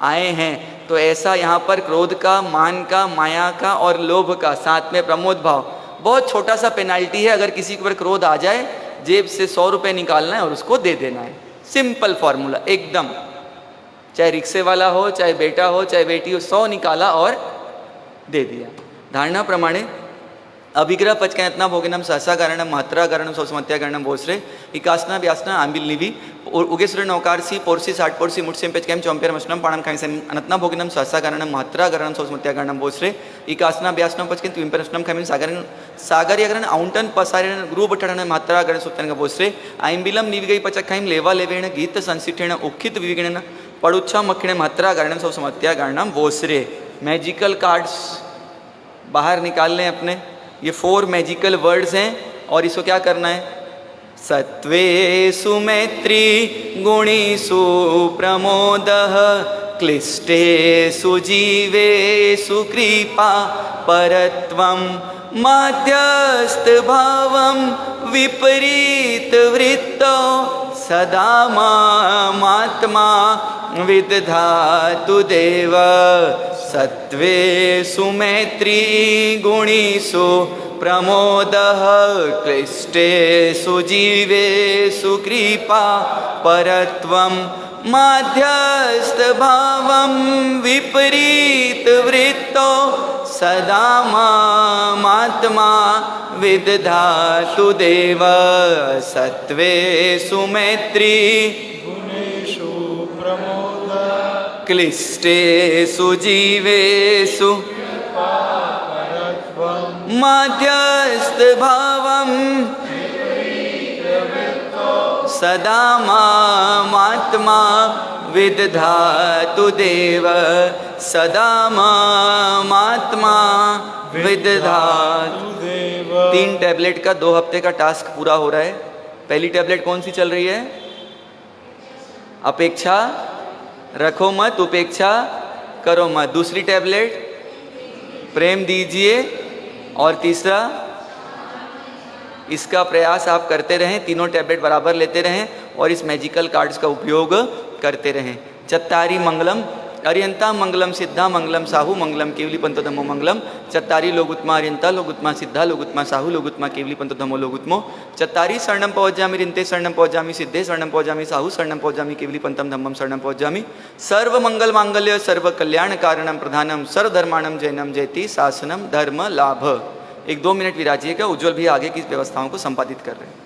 आए हैं, तो ऐसा यहाँ पर क्रोध का, मान का, माया का और लोभ का, साथ में प्रमोद भाव। बहुत छोटा सा पेनाल्टी है, अगर किसी के ऊपर क्रोध आ जाए जेब से 100 रुपये निकालना है और उसको दे देना है। सिंपल फॉर्मूला एकदम, चाहे रिक्शे वाला हो, चाहे बेटा हो, चाहे बेटी हो, 100 निकाला और दे दिया। धारणा प्रमाणे अभिग्रह पचकयत्ना भोगिनम सहसा कारणम महत्रा कारणम सौसमत्या कारणम भोसरे इकासना व्यासना आंबिल निवि उगेश्वर नौकारसी पोरसी 60 पोरसी मुठसेम पेचकम चौंपेर मशनम पाणम खाइसन अनतना भोगिनम सहसा कारणम महत्रा कारणम सौसमत्या कारणम भोसरे इकासना व्यासना पचकन त्विंपर मशनम खामिन सागरन सागरियगरन आउंटन पसारेन ग्रुब ठणन महत्रा कारण सुतन भोसरे आंबिलम निविगई पचक खाइम लेवा लेवेण गीत संसिठेण उखित विविगणन पड़ुच्छा मखिणे महत्रा कारणम सौसमत्या कारणम भोसरे। मैजिकल कार्ड्स बाहर निकाल लें अपने, ये 4 मैजिकल वर्ड्स हैं और इसको क्या करना है, सत्वेषु मैत्री गुणेषु प्रमोदः क्लिष्टेषु जीवेषु कृपा परत्वं मध्यस्थ भावं विपरीत वृत्तो सदा मात्मा विदधातु देव। सत्वेषु मैत्री गुणेषु प्रमोदः क्लिष्टेषु जीवेषु कृपा परत्वं मध्यस्थ भावं विपरीत वृत्तो सदा मात्मा विदधातु देव। सत्वेषु मैत्री गुणेषु प्रमोदः क्लिष्टेषु जीवेषु मध्यस्थ भावं सदा मात्मा विदधातु देव। सदा मात्मा विदधातु देव। 3 टैबलेट का 2 हफ्ते का टास्क पूरा हो रहा है। पहली टैबलेट कौन सी चल रही है? अपेक्षा रखो मत, उपेक्षा करो मत। दूसरी टैबलेट प्रेम दीजिए, और तीसरा इसका प्रयास आप करते रहें, तीनों टैबलेट बराबर लेते रहें और इस मैजिकल कार्ड्स का उपयोग करते रहें। चत्तारी मंगलम अर्यंता मंगलम सिद्धा मंगलम साहू मंगलम केवली पंतो धम्मो मंगलम। चत्तारी लोगुत्मा अर्यंता लोगुत्मा सिद्धा लोगुत्मा साहू लोगुत्मा केवली पंतो धम्मो लोगुत्मो। चत्तारी शरणम पहुँचामी रिंते शरणम पहुँचामी सिद्धे शरणम पहुँचामी साहू शरणम पहुँचामी केवली पंतम धम्मम शरणम पहुँचामी। सर्व मंगल मांगल्य सर्व कल्याण कारणम प्रधानम सर्वधर्माणम जैनम जयति शासनम धर्म लाभ। 1-2 मिनट विराजिएगा, उज्ज्वल भी आगे की व्यवस्थाओं को संपादित कर रहे हैं।